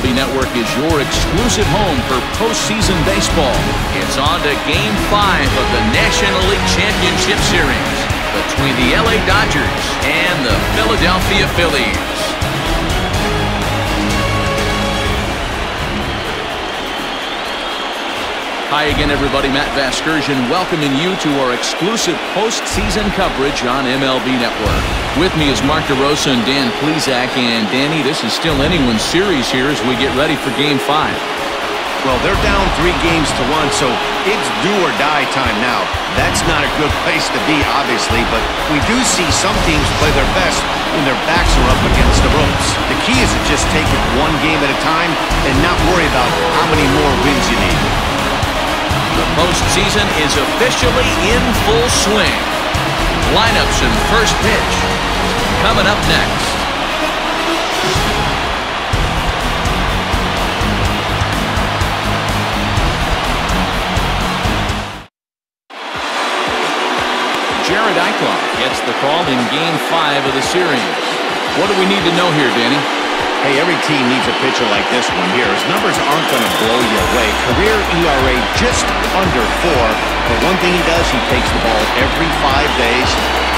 MLB Network is your exclusive home for postseason baseball. It's on to Game 5 of the National League Championship Series between the LA Dodgers and the Philadelphia Phillies. Hi again, everybody. Matt Vasgersian welcoming you to our exclusive postseason coverage on MLB Network. With me is Mark DeRosa and Dan Plesac. And Danny, this is still anyone's series here as we get ready for Game 5. Well, they're down 3 games to 1, so it's do or die time now. That's not a good place to be, obviously, but we do see some teams play their best when their backs are up against the ropes. The key is to just take it 1 game at a time and not worry about how many more wins you need. The postseason is officially in full swing. Lineups and first pitch coming up next. Jared Eichhoff gets the call in Game 5 of the series. What do we need to know here, Danny? Hey, every team needs a pitcher like this one here. His numbers aren't going to blow you away. Career ERA just under 4. But one thing he does, he takes the ball every 5 days,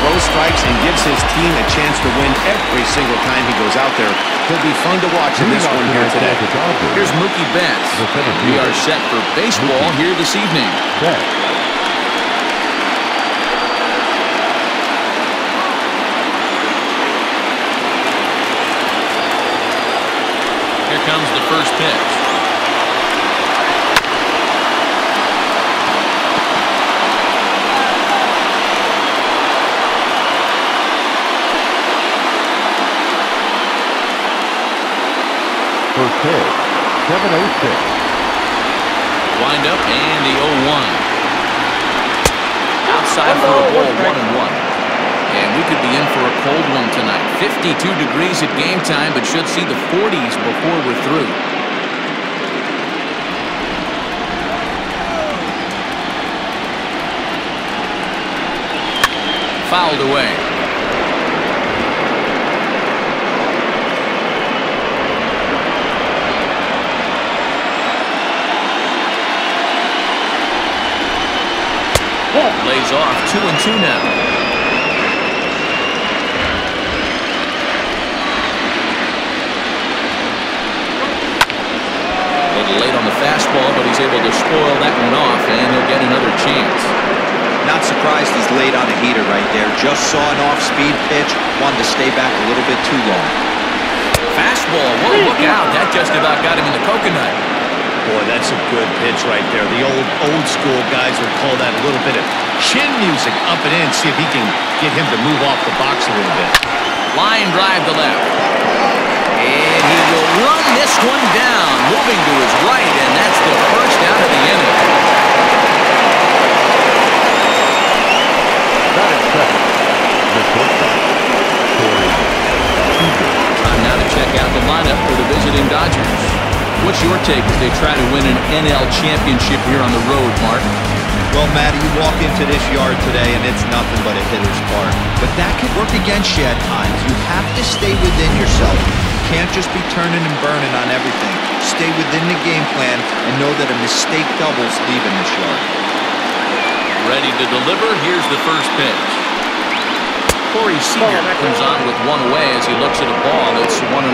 throws strikes, and gives his team a chance to win every single time he goes out there. He'll be fun to watch in this one here today. Here's Mookie Betts. We are set for baseball here this evening. Here comes the first pitch. First pitch, 7-0-6. Wind up and the 0-1. Outside for a ball, 1-1. And we could be in for a cold one tonight. 52 degrees at game time, but should see the 40s before we're through. Fouled away. Lays off 2-2 now. Late on the fastball, but he's able to spoil that one off, and he'll get another chance. Not surprised he's laid on a heater right there. Just saw an off-speed pitch, wanted to stay back a little bit too long. Fastball, whoa, look out. That just about got him in the coconut. Boy, that's a good pitch right there. The old school guys would call that a little bit of chin music up and in, see if he can get him to move off the box a little bit. Line drive to left. And he will run this one down, moving to his right, and that's the first out of the inning. Time now to check out the lineup for the visiting Dodgers. What's your take as they try to win an NL championship here on the road, Mark? Well, Matty, you walk into this yard today and it's nothing but a hitter's park. But that could work against you at times. You have to stay within yourself. You can't just be turning and burning on everything. Stay within the game plan and know that a mistake doubles leaving this yard. Ready to deliver. Here's the first pitch. Seeger comes on with one away as he looks at a ball that's 1-0.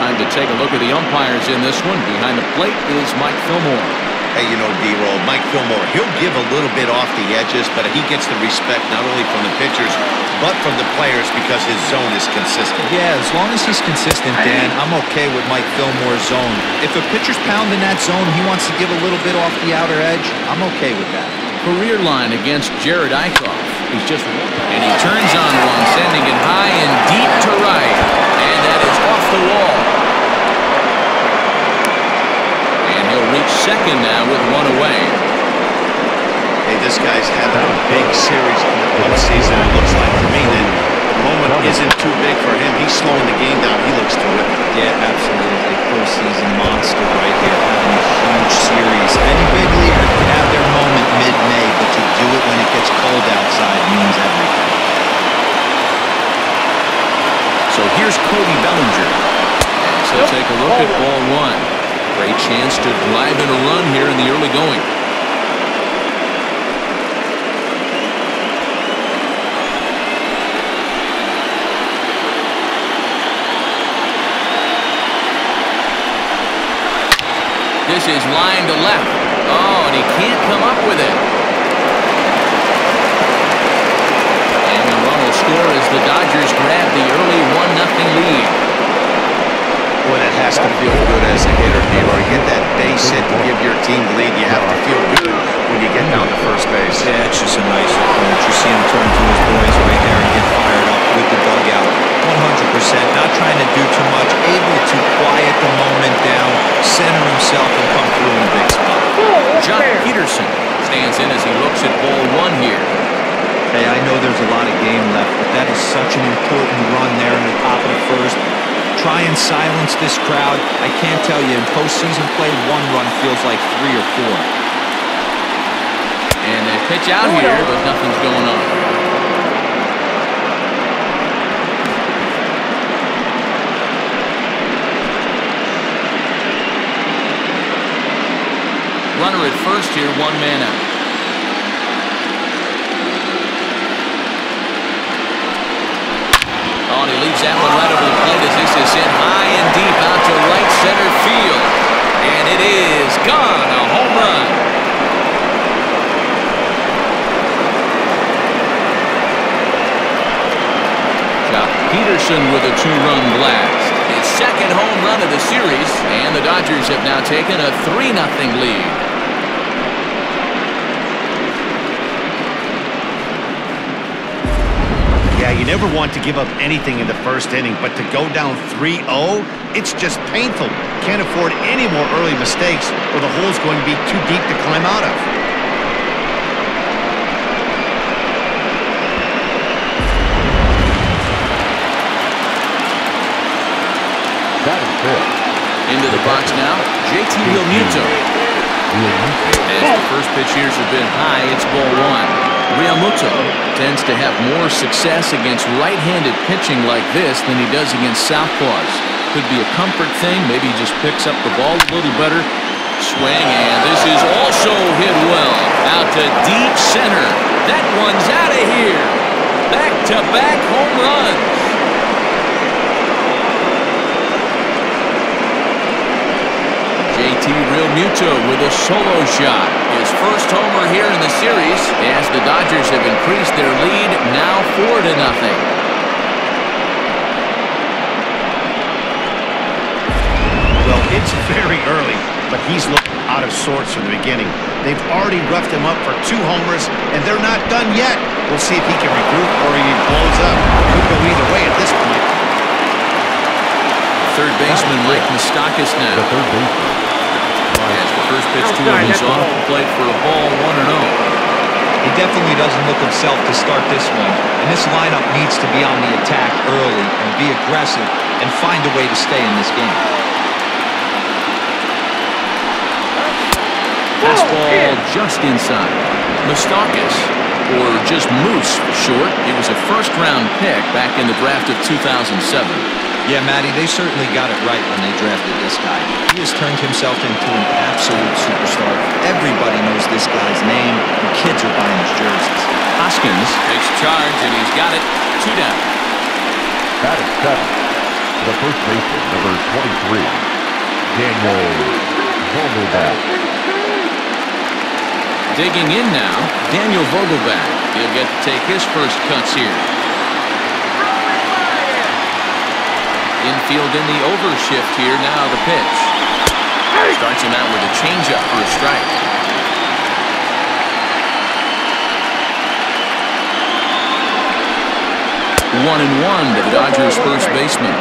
Time to take a look at the umpires in this one. Behind the plate is Mike Fillmore. Hey, you know, D-Roll, Mike Fillmore, he'll give a little bit off the edges, but he gets the respect not only from the pitchers, but from the players because his zone is consistent. Yeah, as long as he's consistent, Dan, I'm okay with Mike Fillmore's zone. If a pitcher's pounding that zone, he wants to give a little bit off the outer edge, I'm okay with that. Career line against Jared Eichhoff. He's just one. And he turns on one, sending it high and deep to right. And that is off the wall. And he'll reach second now with one away. Hey, this guy's having a big series in the postseason, it looks like to me. That the moment isn't too big for him. He's slowing the game down. He looks terrific. Yeah, absolutely. Postseason monster right here. Having a huge series. Any big leaguer can have their moment mid-May, but to do it when it gets cold outside means everything. So here's Cody Bellinger. So take a look at ball one. Great chance to drive in a run here in the early going. This is line to left. Oh, and he can't come up with it. And the run will score as the Dodgers grab the early 1-0 lead. Boy, that has to feel good as a hitter, D-Roy. You get that base hit to give your team the lead. You have to feel good when you get down to first base. Yeah, it's just a nice approach. You see him turn to his boys right there and get fired up with the dugout. 100%, not trying to do too much, able to quiet the moment down, center himself, and come through in a big spot. John Peterson stands in as he looks at ball one here. Hey, I know there's a lot of game left, but that is such an important run there in the top of the first. Try and silence this crowd. I can't tell you, in postseason play, one run feels like 3 or 4. And they pitch out here, but nothing's going on. Runner at first here, 1 man out. Oh, and he leaves that one right over the plate as this is hit high and deep out to right center field. And it is gone, a home run. Jock Peterson with a 2-run blast. His second home run of the series, and the Dodgers have now taken a 3-0 lead. Yeah, you never want to give up anything in the first inning, but to go down 3-0, it's just painful. Can't afford any more early mistakes, or the hole's going to be too deep to climb out of. That is it. Into the box now, JT Realmuto. As the first pitch here has been high, it's ball one. Realmuto tends to have more success against right-handed pitching like this than he does against southpaws. Could be a comfort thing. Maybe he just picks up the ball a little better. Swing, and this is also hit well. Out to deep center. That one's out of here. Back-to-back home runs. JT Realmuto with a solo shot. His first homer here in the series as the Dodgers have increased their lead now 4-0. Well, it's very early, but he's looked out of sorts from the beginning. They've already roughed him up for 2 homers, and they're not done yet. We'll see if he can regroup or he blows up. Could go either way at this point. Third baseman Mike Moustakas now. The third baseman. As the first pitch to him is off the plate for a ball, 1-0. He definitely doesn't look himself to start this one. And this lineup needs to be on the attack early and be aggressive and find a way to stay in this game. Fastball just inside. Moustakas, or just Moose for short. He was a first-round pick back in the draft of 2007. Yeah, Matty, they certainly got it right when they drafted this guy. He has turned himself into an absolute superstar. Everybody knows this guy's name, and kids are buying his jerseys. Hoskins takes charge, and he's got it. 2 down. That is 7. The first baseman, number 23, Daniel Vogelback. Digging in now, Daniel Vogelback. He'll get to take his first cuts here. Infield in the overshift here. Now the pitch. Starts him out with a changeup for a strike. One and one to the Dodgers' first baseman.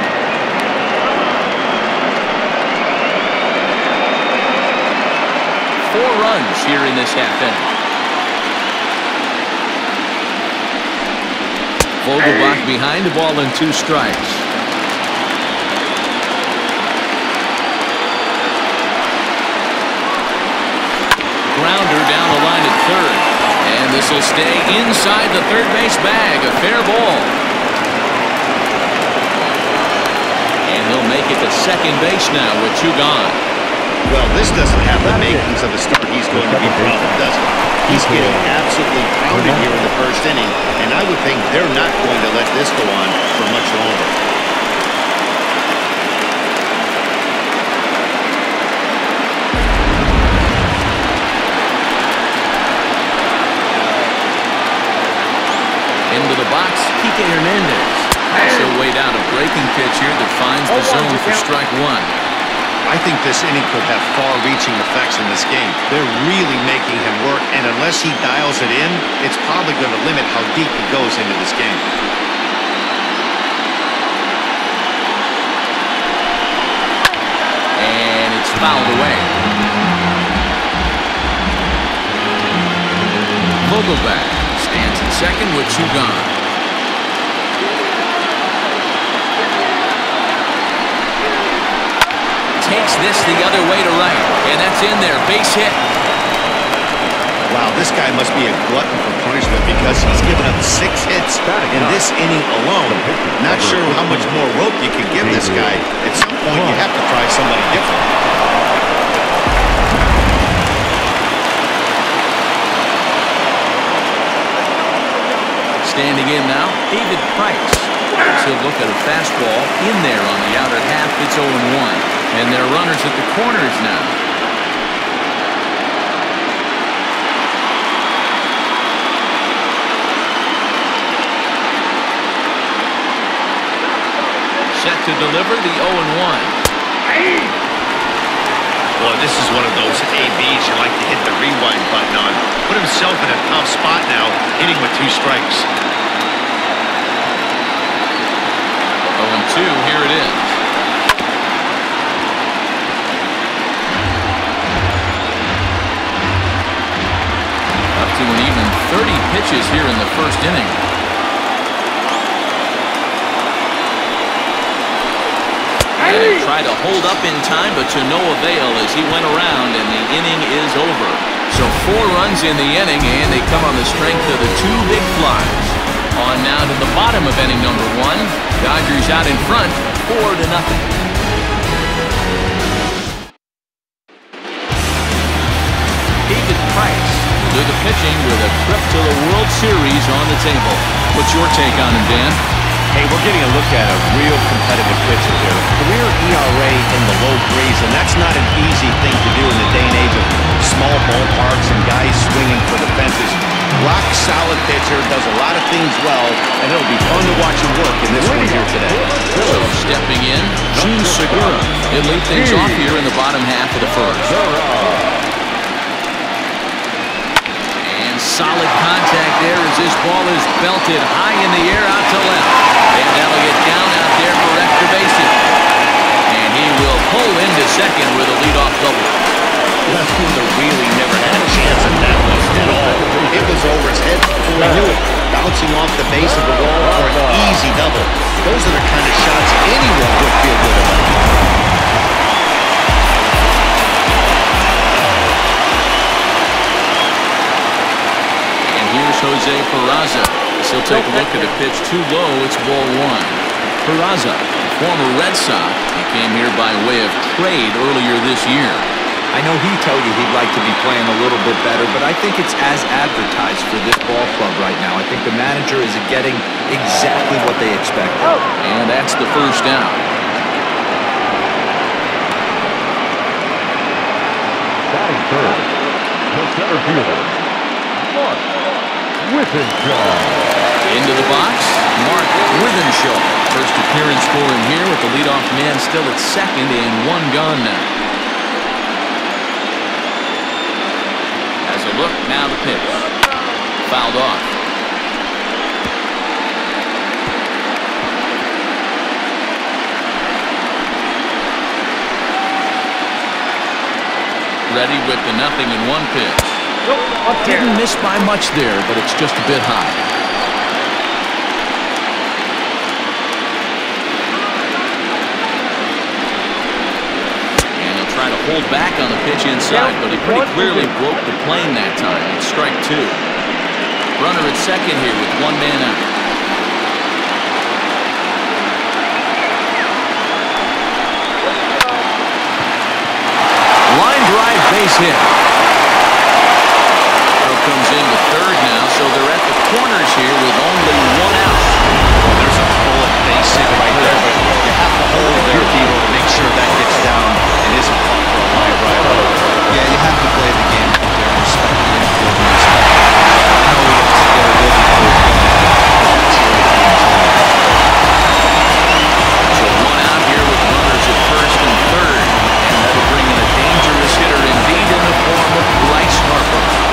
Four runs here in this half inning. Vogelback behind the ball and 2 strikes. Grounder down the line at third. And this will stay inside the third base bag. A fair ball. And He'll make it to second base now with 2 gone. Well, this doesn't have the makings of the start he's going to be proud of, does it? He's getting absolutely pounded here in the first inning, and I would think they're not going to let this go on for much longer. Into the box, Kike Hernandez. Also weighed out a breaking pitch here that finds the zone for strike 1. I think this inning could have far-reaching effects in this game. They're really making him work, and unless he dials it in, it's probably going to limit how deep he goes into this game. And it's fouled away. Vogelback stands in second with 2 gone. Takes this the other way to right, and that's in there. Base hit. Wow, this guy must be a glutton for punishment because he's given up 6 hits in this inning alone. Not sure how much more rope you can give this guy. At some point, you have to try somebody different. Standing in now, David Price. So look at a fastball in there on the outer half. It's 0-1. And there are runners at the corners now. Set to deliver the 0-1. Boy, this is one of those ABs you like to hit the rewind button on. Put himself in a tough spot now, hitting with 2 strikes. 0-2, here it is. Up to an even 30 pitches here in the first inning. And they try to hold up in time, but to no avail as he went around, and the inning is over. So 4 runs in the inning, and they come on the strength of the 2 big flies. On now to the bottom of inning number 1. Dodgers out in front, 4-0. David Price do the pitching with a trip to the World Series on the table. What's your take on him, Dan? Hey, we're getting a look at a real competitive pitcher here. Career ERA in the low 3s, and that's not an easy thing to do in the day and age of small ballparks and guys swinging for the fences. Rock-solid pitcher, does a lot of things well, and it'll be fun to watch him work in this one here today. So stepping in, Seeger. He'll lead things off here in the bottom half of the first. Solid contact there as this ball is belted high in the air out to left. And that'll get down out there for extra bases. And he will pull into second with a leadoff double. Left-hander really never had a chance at that one at all. It was over his head before he knew it. Bouncing off the base of the wall for an easy double. Those are the kind of shots anyone would feel good about. Here's Jose Peraza. He'll take a look at a pitch too low. It's ball 1. Peraza, former Red Sox, he came here by way of trade earlier this year. I know he told you he'd like to be playing a little bit better, but I think it's as advertised for this ball club right now. I think the manager is getting exactly what they expected. And that's the first down. Batting third, the center fielder, Mark Withenshaw. Into the box, Mark Withenshaw. First appearance for him here with the leadoff man still at second and 1 gone now. As a look, now the pitch. Fouled off. Ready with the 0-1 pitch. Didn't miss by much there, but it's just a bit high. And he'll try to hold back on the pitch inside, but he pretty clearly broke the plane that time. It's strike 2. Runner at second here with 1 man out. base hit. Throw comes in to third now, so they're at the corners here with only one out. Well, there's a bullet base hit right there, but you have to hold their field to make sure that gets down and isn't caught for a line drive. Yeah, you have to play the game out there and respect the infield and respect how he gets to get a rhythm for his So one out here with runners at first and third, and that'll bring in a dangerous hitter indeed in the form of Bryce Harper.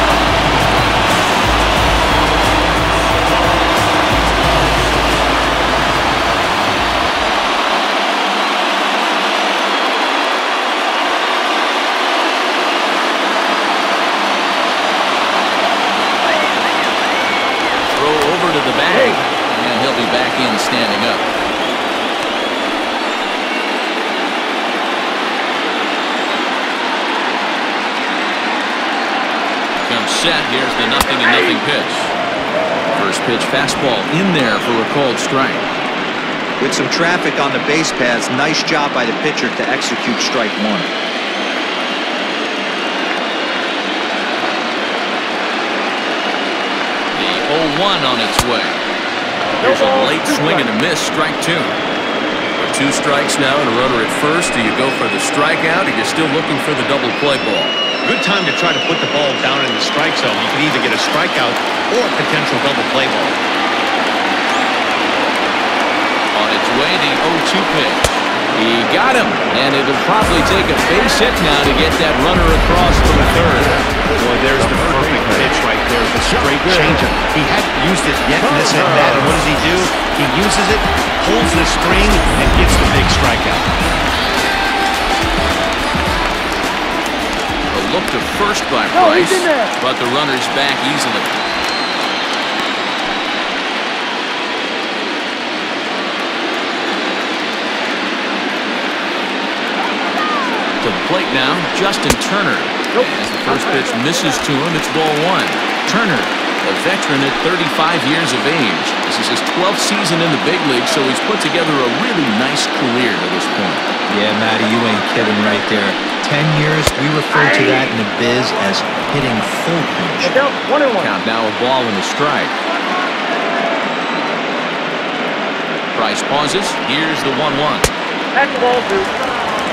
To the bag, and he'll be back in standing up. Comes set. Here's the 0-0 pitch. First pitch fastball in there for a called strike. With some traffic on the base paths, nice job by the pitcher to execute strike one. The 0-1 on its way. Here's a late swing and a miss, strike two. With 2 strikes now and a runner at first, do you go for the strikeout or you're still looking for the double play ball? Good time to try to put the ball down in the strike zone. You can either get a strikeout or a potential double play ball. On its way, the 0-2 pitch. He got him, and it'll probably take a base hit now to get that runner across from third. Boy, there's the perfect pitch right there. The straight changeup. He hadn't used it yet in this at-bat, and what does he do? He uses it, pulls the string, and gets the big strikeout. A look to first by Bryce, but the runner's back easily. To the plate now, Justin Turner. As the first pitch misses to him, it's ball one. Turner, a veteran at 35 years of age. This is his 12th season in the big league, so he's put together a really nice career to this point. Yeah, Matty, you ain't kidding right there. 10 years, we refer to that in the biz as hitting full punch. Count now a ball and a strike. Bryce pauses. Here's the 1-1. That's the ball, too.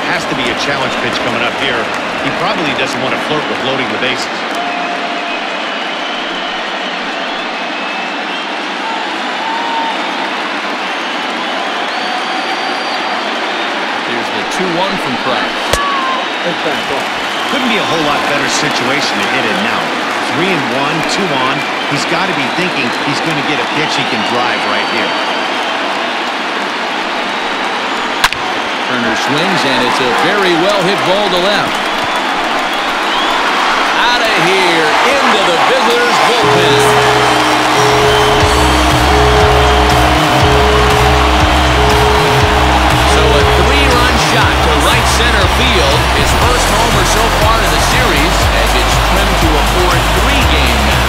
Has to be a challenge pitch coming up here. He probably doesn't want to flirt with loading the bases. Here's the 2-1 from Price. Couldn't be a whole lot better situation to hit in now. 3-1, 2 on. He's got to be thinking he's going to get a pitch he can drive right here. Turner swings, and it's a very well-hit ball to left. Out of here, into the visitors' bullpen. So a 3-run shot to right center field. His first homer so far in the series, as it's trimmed to a 4-3 game now.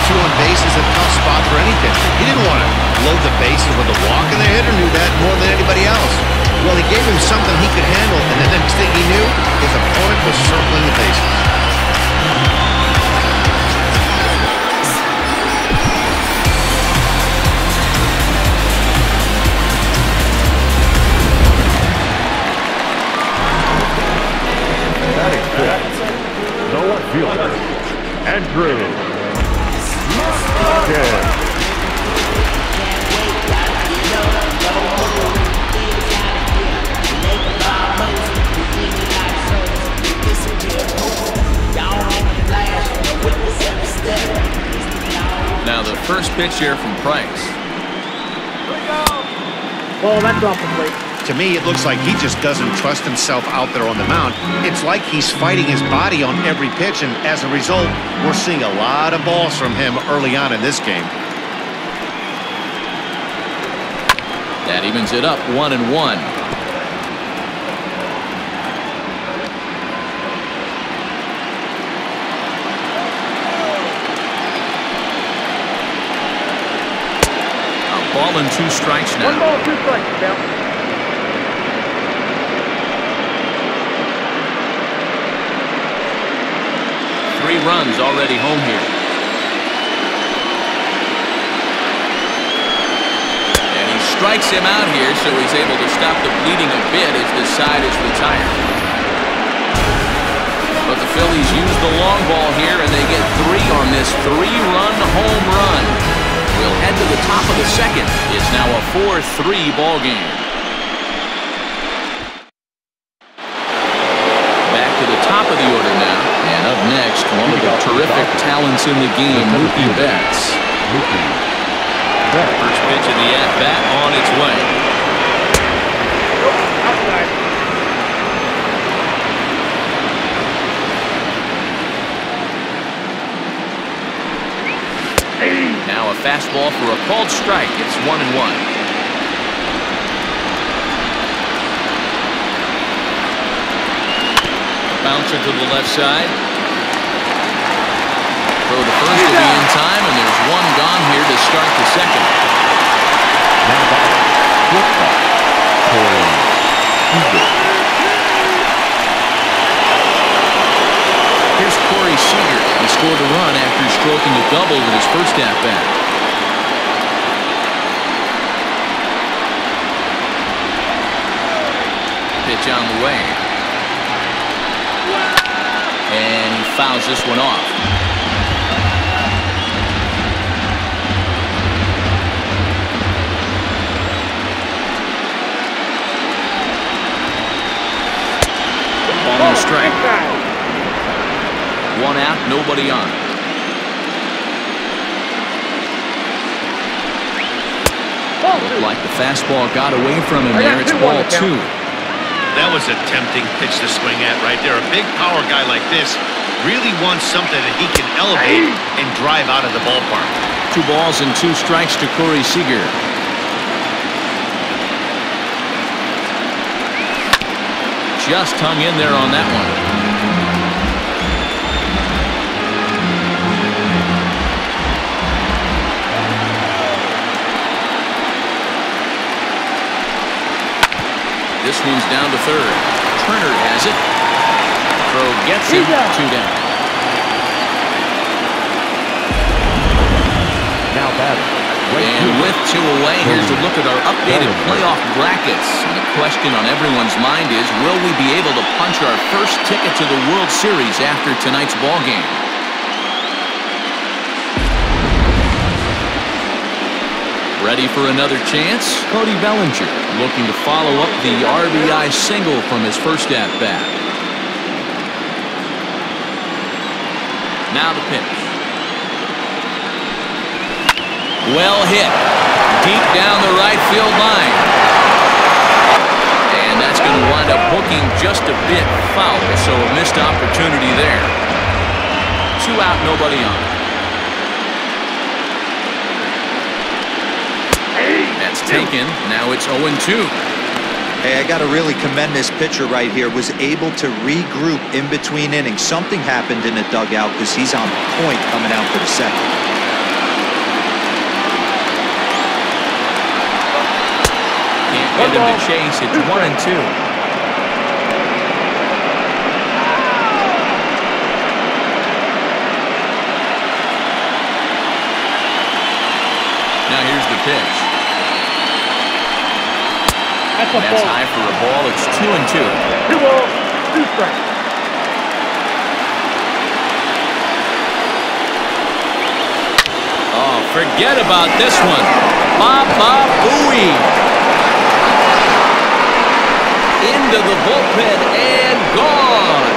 Two on base is a tough spot for any pitcher. He didn't want to load the bases with a walk, and the hitter knew that more than anybody else. Well, he gave him something he could handle, and the next thing he knew, his opponent was circling the bases. Batting fifth, the left fielder, Andrew. Now the first pitch here from Price. Well, that's off the plate. To me, it looks like he just doesn't trust himself out there on the mound. It's like he's fighting his body on every pitch, and as a result, we're seeing a lot of balls from him early on in this game. That evens it up, 1-1. Ball and 2 strikes now. 1 ball, 2 strikes, Cal. 3 runs already home here. And he strikes him out here, so he's able to stop the bleeding a bit as this side is retired. But the Phillies use the long ball here, and they get 3 on this 3-run home run. We'll head to the top of the second. It's now a 4-3 ball game. Back to the top of the order now. And up next, one of the terrific talents in the game, Mookie Betts. First pitch of the at-bat on its way. Outside. Now a fastball for a called strike. It's 1-1. Bouncer to the left side. Throw to first will be in time, and there's 1 gone here to start the second. Now batting, shortstop, Cody Bellinger. Here's Corey Seeger. He scored a run after stroking a double in his first at-bat. Pitch on the way. And he fouls this one off. Ball and a strike. 1 out, nobody on. Looked like the fastball got away from him there. It's ball 2. That was a tempting pitch to swing at right there. A big power guy like this really wants something that he can elevate and drive out of the ballpark. 2 balls and 2 strikes to Corey Seeger. Just hung in there on that one. This one's down to third. Turner has it. Throw gets him. 2 down. Now batting, And with 2 away, here's a look at our updated playoff brackets. And the question on everyone's mind is, will we be able to punch our first ticket to the World Series after tonight's ball game? Ready for another chance? Cody Bellinger looking to follow up the RBI single from his first at-bat. Now the pitch. Well hit. Deep down the right field line. And that's going to wind up hooking just a bit foul, so a missed opportunity there. 2 out, nobody on. That's taken. Now it's 0-2. Hey, I got to really commend this pitcher right here. Was able to regroup in between innings. Something happened in the dugout because he's on point coming out for the second. Can't get him to chase. It's 1-2. Now here's the pitch. That's a That's ball. high for a ball. It's 2-2. 2 balls, 2 strikes. Oh, forget about this one. Baba Booey. Into the bullpen and gone.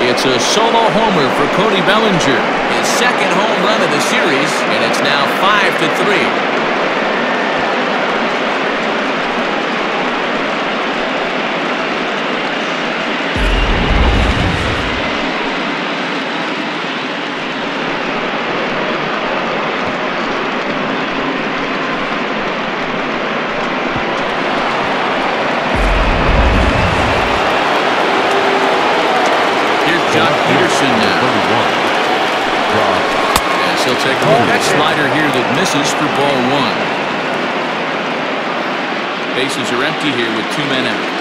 It's a solo homer for Cody Bellinger. His second home run of the series, and it's now 5-3. John Peterson now. he'll take a look at a slider here that misses for ball one. Bases are empty here with 2 men out.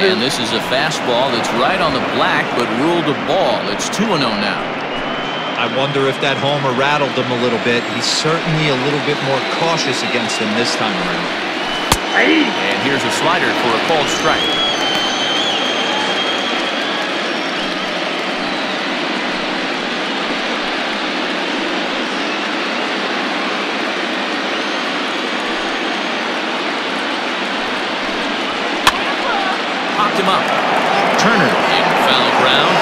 And this is a fastball that's right on the black, but ruled a ball. It's 2-0 now. I wonder if that homer rattled him a little bit. He's certainly a little bit more cautious against him this time around. And here's a slider for a called strike. Popped him up. Turner in foul ground.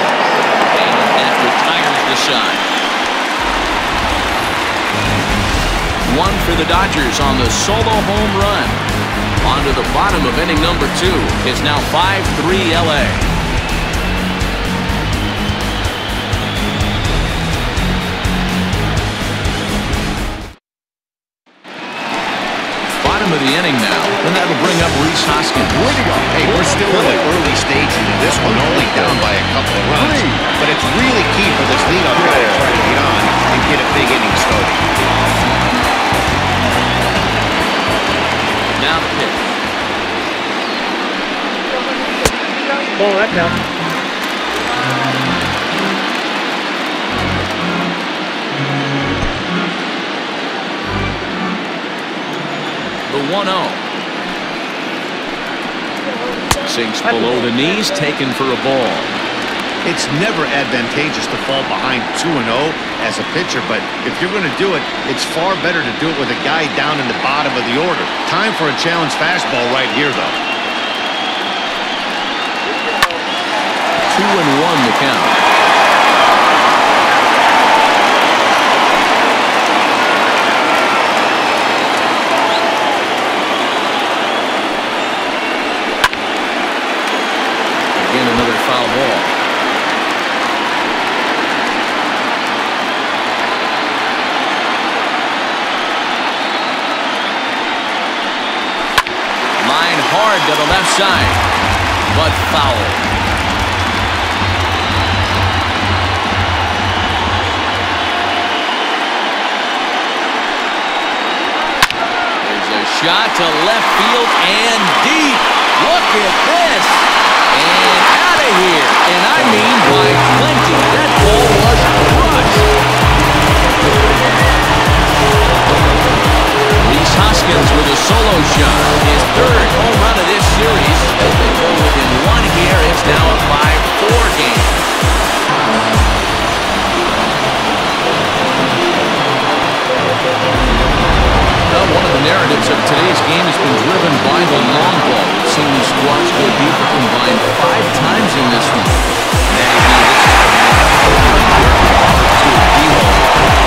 And that retires the side. One for the Dodgers on the solo home run. On to the bottom of inning number 2. It's now 5-3 LA. Bottom of the inning now, and that'll bring up Rhys Hoskins. Hey, we're still in the early stages of this one, only down by a couple of runs. But it's really key for this leadoff guy to try to get on and get a big inning started. Now the pitch. Ball, that counts. The 1-0. Sinks below the knees, taken for a ball. It's never advantageous to fall behind 2-0 as a pitcher, but if you're going to do it, it's far better to do it with a guy down in the bottom of the order. Time for a challenge fastball right here, though. 2-1 the count. Again, another foul ball. Line hard to the left side, but foul. Shot to left field and deep. Look at this. And out of here. And I mean by plenty. That ball was crushed. Rhys Hoskins with a solo shot. His 3rd home run of this series. As they go within 1 here, it's now a 5-4 game. One of the narratives of today's game has been driven by the long ball. We've seen these squads go deep a combined 5 times in this one.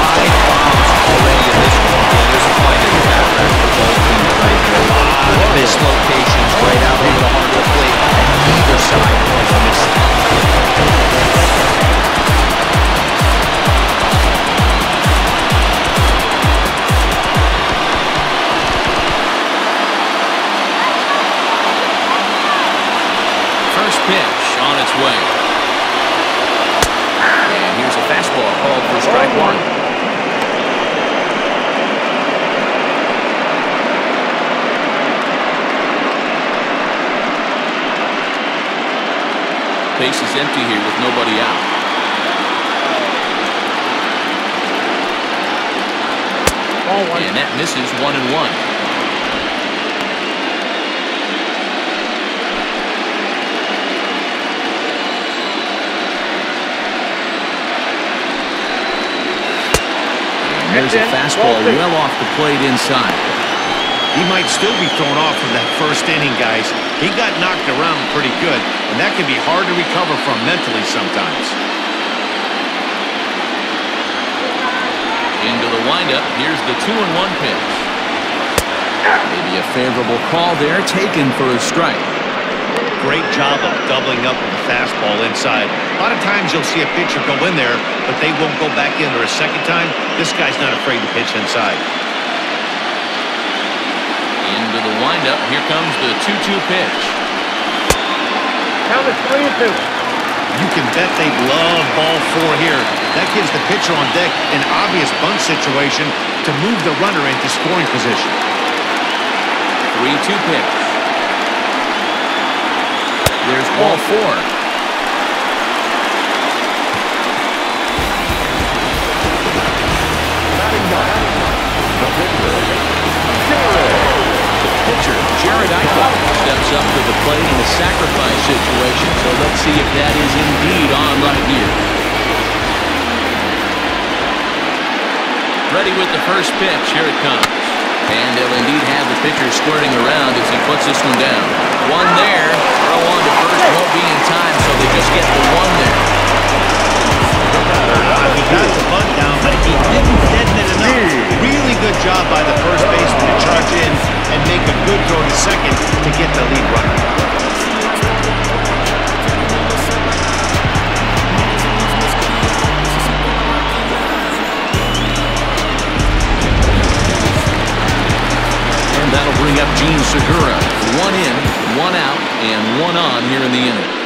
Five bombs already in this one. Yeah, there's a fight in the back for both teams right here. A lot of mislocations right out over the heart of the plate and either side has missed. Pitch on its way. And here's a fastball called for strike 1. Base is empty here with nobody out. And that misses 1-1. There's a fastball well off the plate inside. He might still be thrown off from that first inning, guys. He got knocked around pretty good, and that can be hard to recover from mentally sometimes. Into the windup. Here's the 2-1 pitch. Maybe a favorable call there, taken for a strike. Great job of doubling up with the fastball inside. A lot of times you'll see a pitcher go in there, but they won't go back in there a second time. This guy's not afraid to pitch inside. Into the windup. Here comes the 2-2 pitch. Count is 3-2. You can bet they'd love ball 4 here. That gives the pitcher on deck an obvious bunt situation to move the runner into scoring position. 3-2 pitch. There's ball 4. Pitcher Jared Eichel steps up to the plate in a sacrifice situation, so let's see if that is indeed on right here. Ready with the first pitch. Here it comes. And they'll indeed have the pitcher squirting around as he puts this one down. One there. Throw on to first. Won't be in time, so they just get the one there. He got the bunt down, but he didn't deaden it enough. Really good job by the first baseman to charge in and make a good throw to second to get the lead runner. And that'll bring up Gene Segura. 1 in, 1 out, and 1 on here in the inning.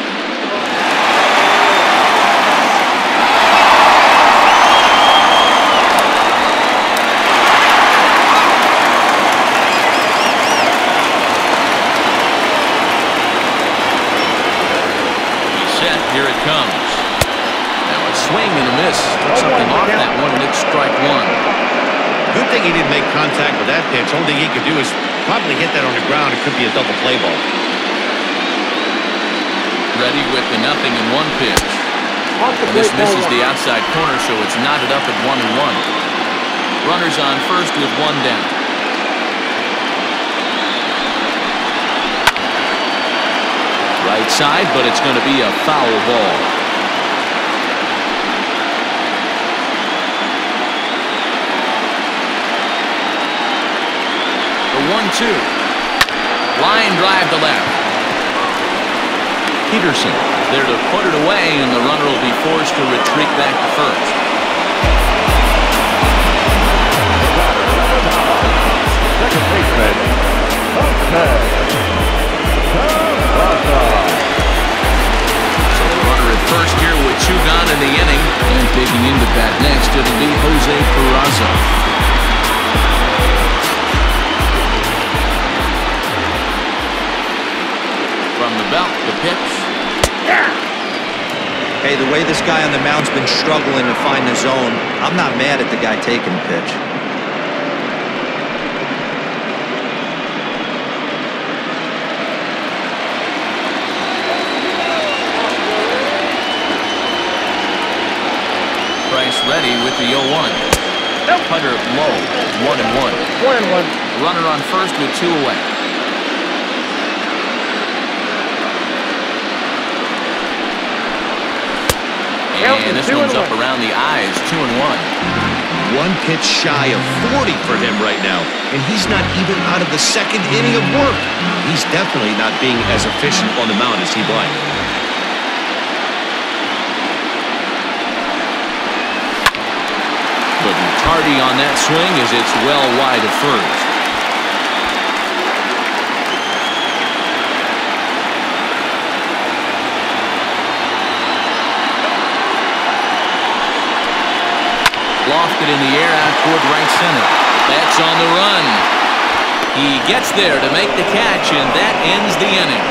Here it comes. Now a swing and a miss. Took something off that one, and it's strike 1. Good thing he didn't make contact with that pitch. Only thing he could do is probably hit that on the ground. It could be a double play ball. Ready with the 0-1 pitch. And this misses the outside corner, so it's knotted up at 1-1. Runners on first with 1 down. Right side, but it's going to be a foul ball. The 1-2. Line drive to left. Peterson there to put it away, and the runner will be forced to retreat back to first. Second baseman, So the runner at first here with 2 gone in the inning. And digging into bat next, it'll be Jose Peraza. From the belt, the pitch. Hey, the way this guy on the mound's been struggling to find the zone, I'm not mad at the guy taking the pitch. Bryce ready with the 0-1. Cutter low, 1-1. 1-1. Runner on first with 2 away. And this one's up around the eyes, 2-1. 1 pitch shy of 40 for him right now, and he's not even out of the 2nd inning of work. He's definitely not being as efficient on the mound as he'd like. But tardy on that swing as it's well wide of first. Lofted in the air out toward right center. That's on the run. He gets there to make the catch, and that ends the inning.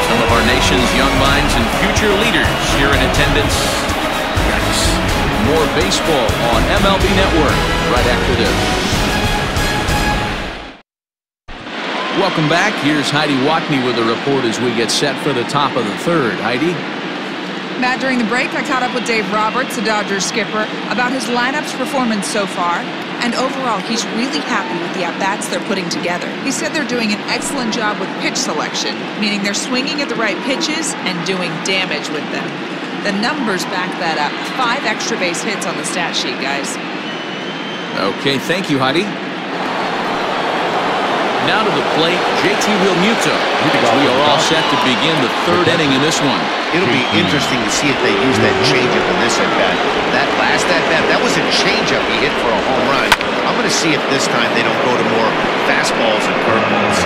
Some of our nation's young minds and future leaders here in attendance. Yikes. More baseball on MLB Network right after this. Welcome back. Here's Heidi Watney with a report as we get set for the top of the 3rd. Heidi? Matt, during the break, I caught up with Dave Roberts, the Dodgers skipper, about his lineup's performance so far. And overall, he's really happy with the at-bats they're putting together. He said they're doing an excellent job with pitch selection, meaning they're swinging at the right pitches and doing damage with them. The numbers back that up. 5 extra base hits on the stat sheet, guys. Okay, thank you, Heidi. Now to the plate, JT Realmuto. We are all set to begin the 3rd inning in this one. It'll be interesting to see if they use that changeup in this at-bat. That last at-bat, that was a changeup he hit for a home run. I'm going to see if this time they don't go to more fastballs and curveballs.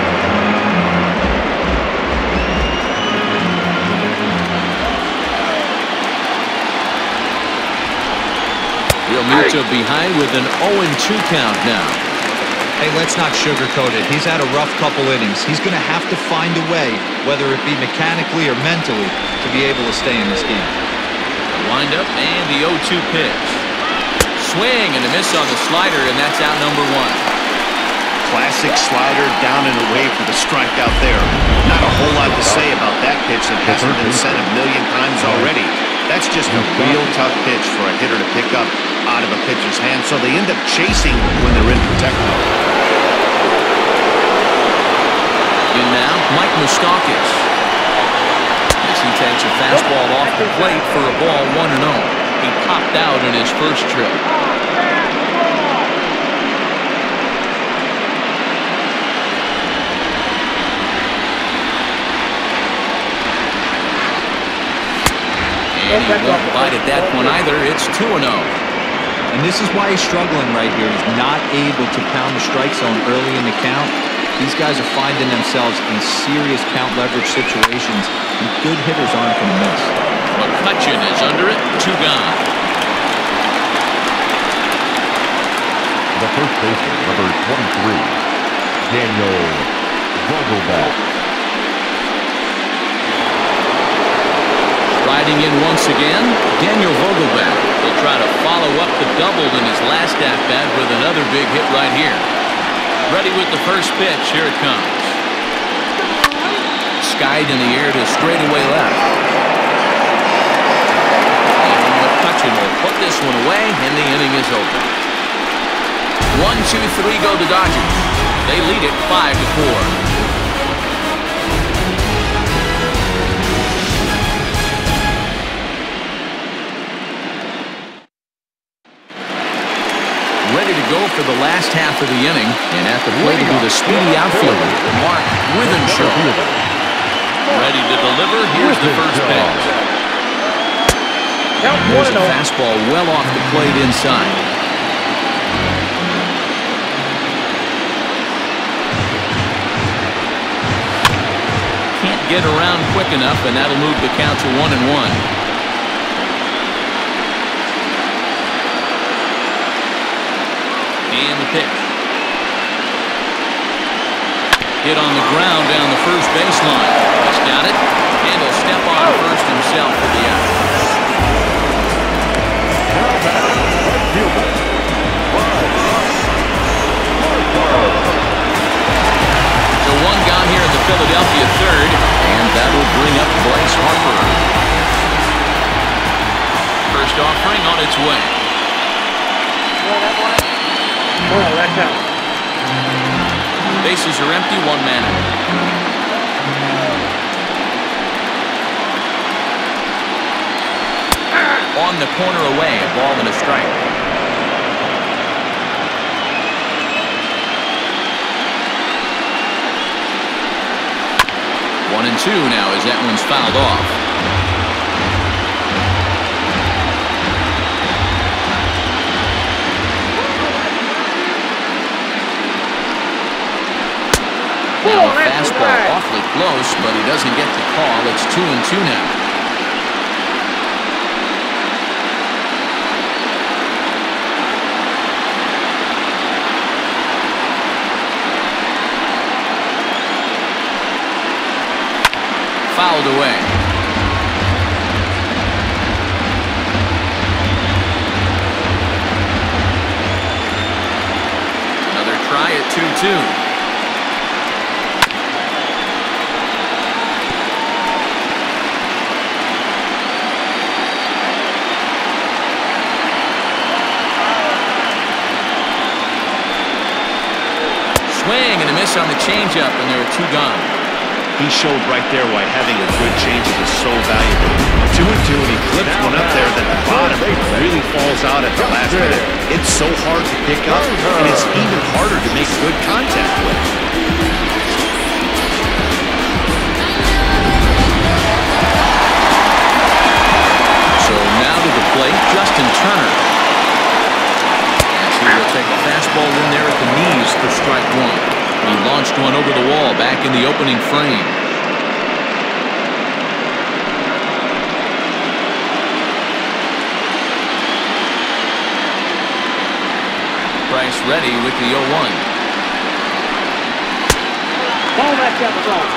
They'll move to behind with an 0-2 count now. Hey, let's not sugarcoat it. He's had a rough couple innings. He's going to have to find a way, whether it be mechanically or mentally, to be able to stay in this game. Wind up and the 0-2 pitch. Swing and a miss on the slider, and that's out number 1. Classic slider down and away for the strikeout there. Not a whole lot to say about that pitch that hasn't been said a million times already. That's just a real tough pitch for a hitter to pick up out of a pitcher's hand, so they end up chasing when they're in protect mode. In now, Mike Moustakas. As he takes a fastball off the plate for a ball 1-0. He popped out in his first trip. And he won't bite at that one either. It's 2-0. And this is why he's struggling right here. He's not able to pound the strike zone early in the count. These guys are finding themselves in serious count leverage situations, and good hitters aren't going to miss. McCutchen is under it. 2 gone. The first baseman, number 23, Daniel Vogelback. Riding in once again, Daniel Vogelback. He'll try to follow up the double in his last at-bat with another big hit right here. Ready with the first pitch. Here it comes. Skied in the air to straightaway left. And McCutchen will put this one away, and the inning is over. 1, 2, 3 go the Dodgers. They lead it 5-4. Ready to go for the last half of the inning, and at the plate will be the speedy outfielder, Mark Withenshaw. Ready to deliver. Here's the first pitch. There's a fastball well off the plate inside. Can't get around quick enough, and that'll move the count to 1-1. And the pitch. Hit on the ground down the first baseline. He's got it, and he'll step on first himself for the out. So 1 gone here in the Philadelphia third, and that'll bring up Bryce Harper. First offering on its way. Left out. Bases are empty, 1 man out. On the corner away, a ball and a strike. One and 2 now as that one's fouled off. Now a fastball awfully close, but he doesn't get the call. It's 2-2 now. Fouled away. Another try at 2-2. Swing and a miss on the changeup, and there are 2 gone. He showed right there why having a good changeup is so valuable. 2-2, and he flips one up there that the bottom really falls out at the last minute. It's so hard to pick up, and it's even harder to make good contact with. So now to the plate, Justin Turner. He will take a fastball in there at the knees for strike 1. He launched one over the wall back in the opening frame. ready with the 0-1. Ball back down the road.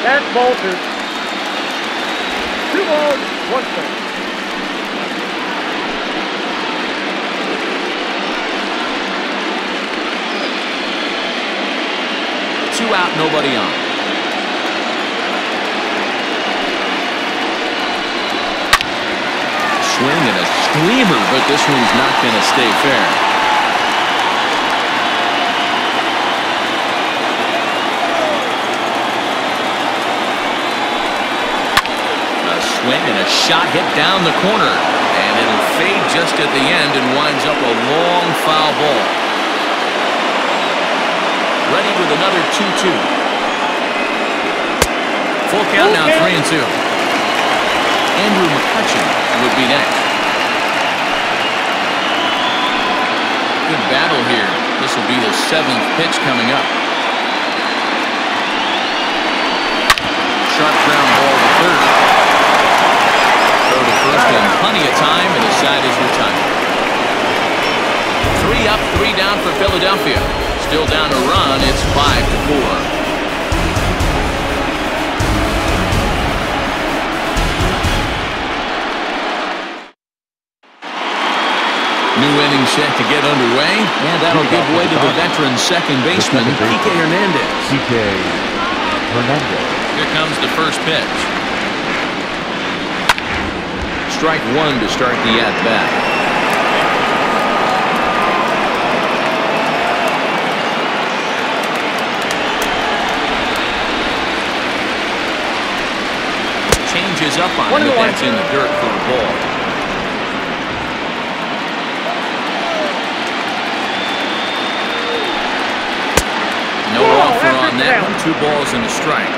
That's Bolter. 2 balls, 1 strike. Two out, nobody on. Swing and a screamer, but this one's not going to stay fair. Swing and a shot hit down the corner, and it'll fade just at the end and winds up a long foul ball. Ready with another 2-2. Full count now, 3-2. Andrew McCutcheon would be next. Good battle here. This will be the 7th pitch coming up. Sharp ground ball to third. Throw to first and plenty of time, and the side is retired. 3 up, 3 down for Philadelphia. Still down a run. It's 5-4. New inning set to get underway, and that'll give way to the veteran second baseman, Kike Hernandez. Here comes the first pitch. Strike 1 to start the at-bat. Changes up on him, but that's in the dirt for a ball. No offer on that one. 2 balls and a strike.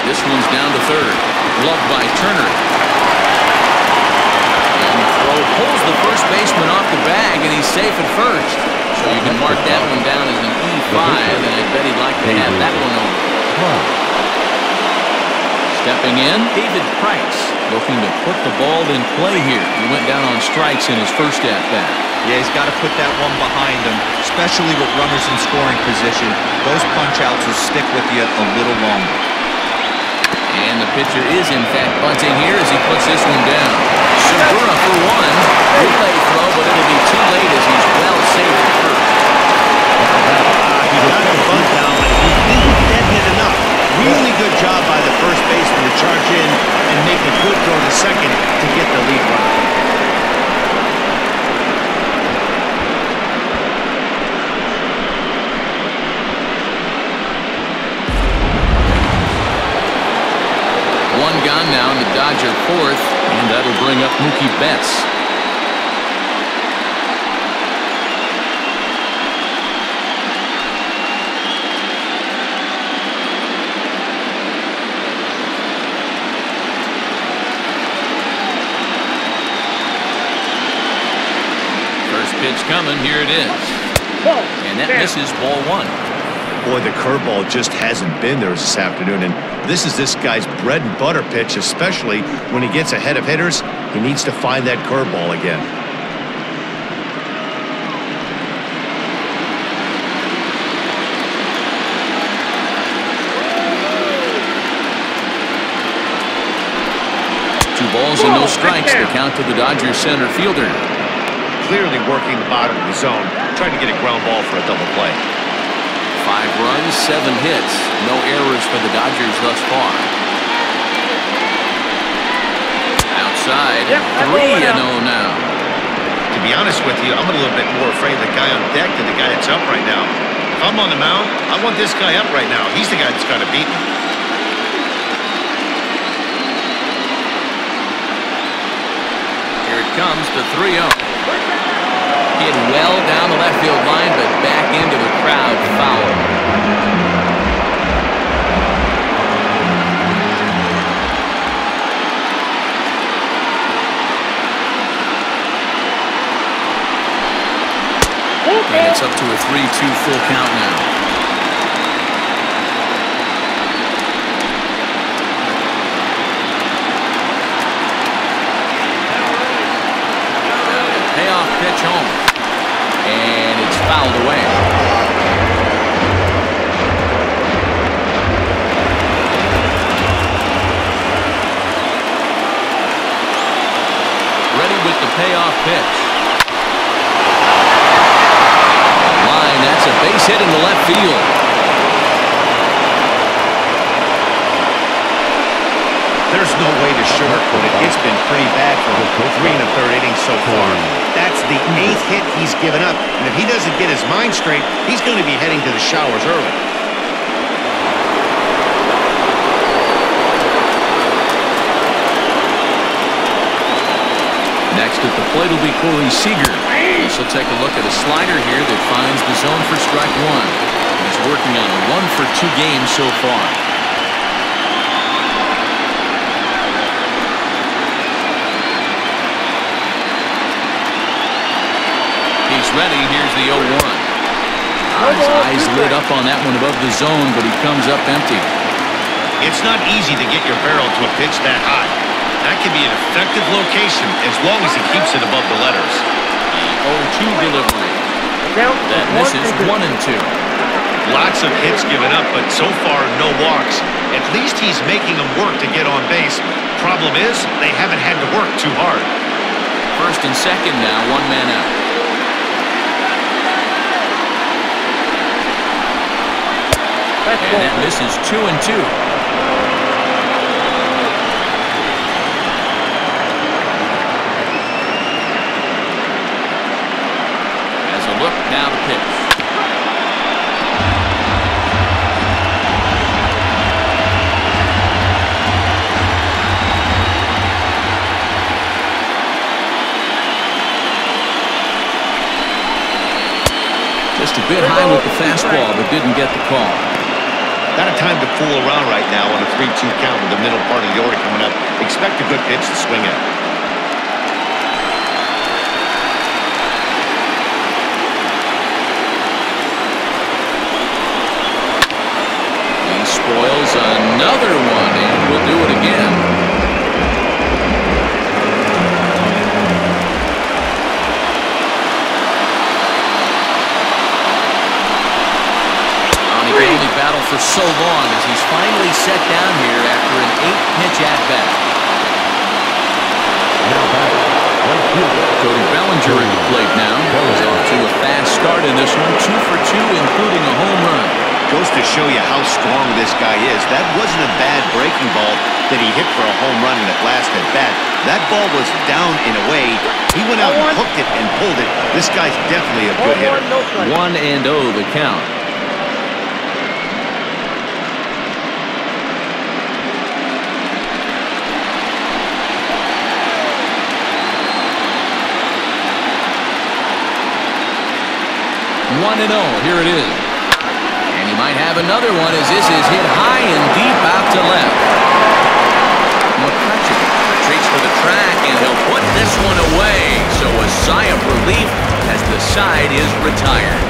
This one's down to third. Gloved by Turner. And the throw pulls the first baseman off the bag, and he's safe at first. So you can mark that one down as an E5, and I bet he'd like to have that one over. Stepping in, David Price, looking to put the ball in play here. He went down on strikes in his first at-bat. Yeah, he's got to put that one behind him, especially with runners in scoring position. Those punch-outs will stick with you a little longer. And the pitcher is, in fact, bunting here as he puts this one down. Segura for 1. Relay throw, but it'll be too late as he's well safe at first. He got the bunt down, but he didn't dead hit enough. Really good job by the first baseman to charge in and make a good throw to second to get the lead run. One gone now in the Dodger 4th, and that'll bring up Mookie Betts. Pitch coming, here it is. And that misses ball 1. Boy, the curveball just hasn't been there this afternoon, and this is this guy's bread and butter pitch, especially when he gets ahead of hitters. He needs to find that curveball again. Two balls and no strikes. The count to the Dodgers center fielder. Clearly working the bottom of the zone, trying to get a ground ball for a double play. 5 runs, 7 hits. No errors for the Dodgers thus far. Outside, 3-0 now. To be honest with you, I'm a little bit more afraid of the guy on deck than the guy that's up right now. If I'm on the mound, I want this guy up right now. He's the guy that's got to beat me. Here it comes, the 3-0. Hit well down the left field line, but back into the crowd foul. And it's It's up to a 3-2 full count now. Payoff pitch home. And it's fouled away. Ready with the payoff pitch. Line, that's a base hit into left field. There's no way to sugarcoat it. It's been pretty bad for him. 3 1/3 innings so far. That's the 8th hit he's given up. And if he doesn't get his mind straight, he's going to be heading to the showers early. Next at the plate will be Seeger. This will take a look at a slider here that finds the zone for strike one. He's working on a 1-for-2 game so far. He's ready. Here's the 0-1. His eyes lit up on that one above the zone, but he comes up empty. It's not easy to get your barrel to a pitch that high. That can be an effective location as long as it keeps it above the letters. The 0-2 delivery. That misses 1-2. Lots of hits given up, but so far no walks. At least he's making them work to get on base. Problem is, they haven't had to work too hard. First and second now, 1 man out. And that misses 2-2. As a look, now the pitch. Just a bit high with the fastball, but didn't get the call. Not a time to fool around right now on a 3-2 count with the middle part of the order coming up. Expect a good pitch to swing at. He spoils another one, and will do it again. He can only battle for so long as he's finally set down here after an 8-pitch at-bat. Cody Bellinger at the plate now. He's off to a fast start in this one. 2 for 2, including a home run. Goes to show you how strong this guy is. That wasn't a bad breaking ball that he hit for a home run in that last at-bat. That ball was down and away. He went out and hooked it and pulled it. This guy's definitely a good hitter. 1-0 the count. Here it is. And he might have another one as this is hit high and deep out to left. McCutcheon retreats for the track, and he'll put this one away. So a sigh of relief as the side is retired.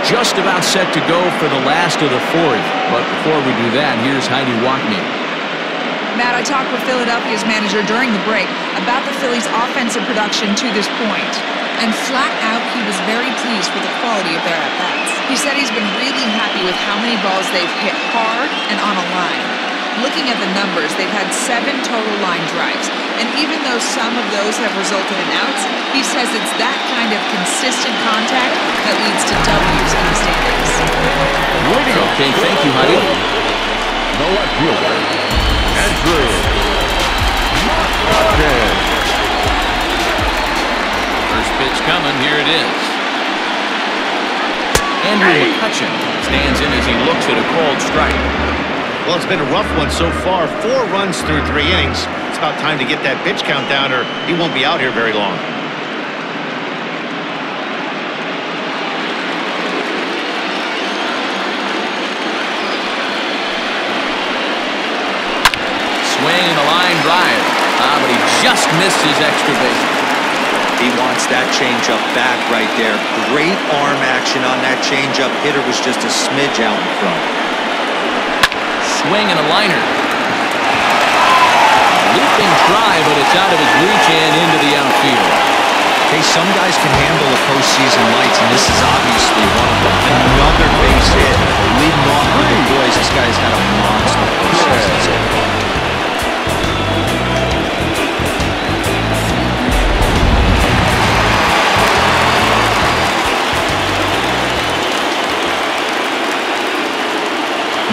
Just about set to go for the last of the fourth. But before we do that, here's Heidi Walkman. Matt, I talked with Philadelphia's manager during the break about the Phillies' offensive production to this point. And flat out, he was very pleased with the quality of their at-bats. He said he's been really happy with how many balls they've hit hard and on a line. Looking at the numbers, they've had 7 total line drives. And even though some of those have resulted in outs, he says it's that kind of consistent contact that leads to W's in the standings. Okay, thank you, Heidi. The left fielder, Andrew. First pitch coming. Here it is. Andrew McCutcheon stands in as he looks at a called strike. Well, it's been a rough one so far. 4 runs through 3 innings. It's about time to get that pitch count down or he won't be out here very long. Swing and a line drive. But he just missed his extra base. He wants that changeup back right there. Great arm action on that changeup. Hitter was just a smidge out in front. Swing and a liner. Looping try, but it's out of his reach and into the outfield. Hey, some guys can handle the postseason lights, and this is obviously one of them. Another base hit. Leading off with the boys. This guy's had a monster postseason so far.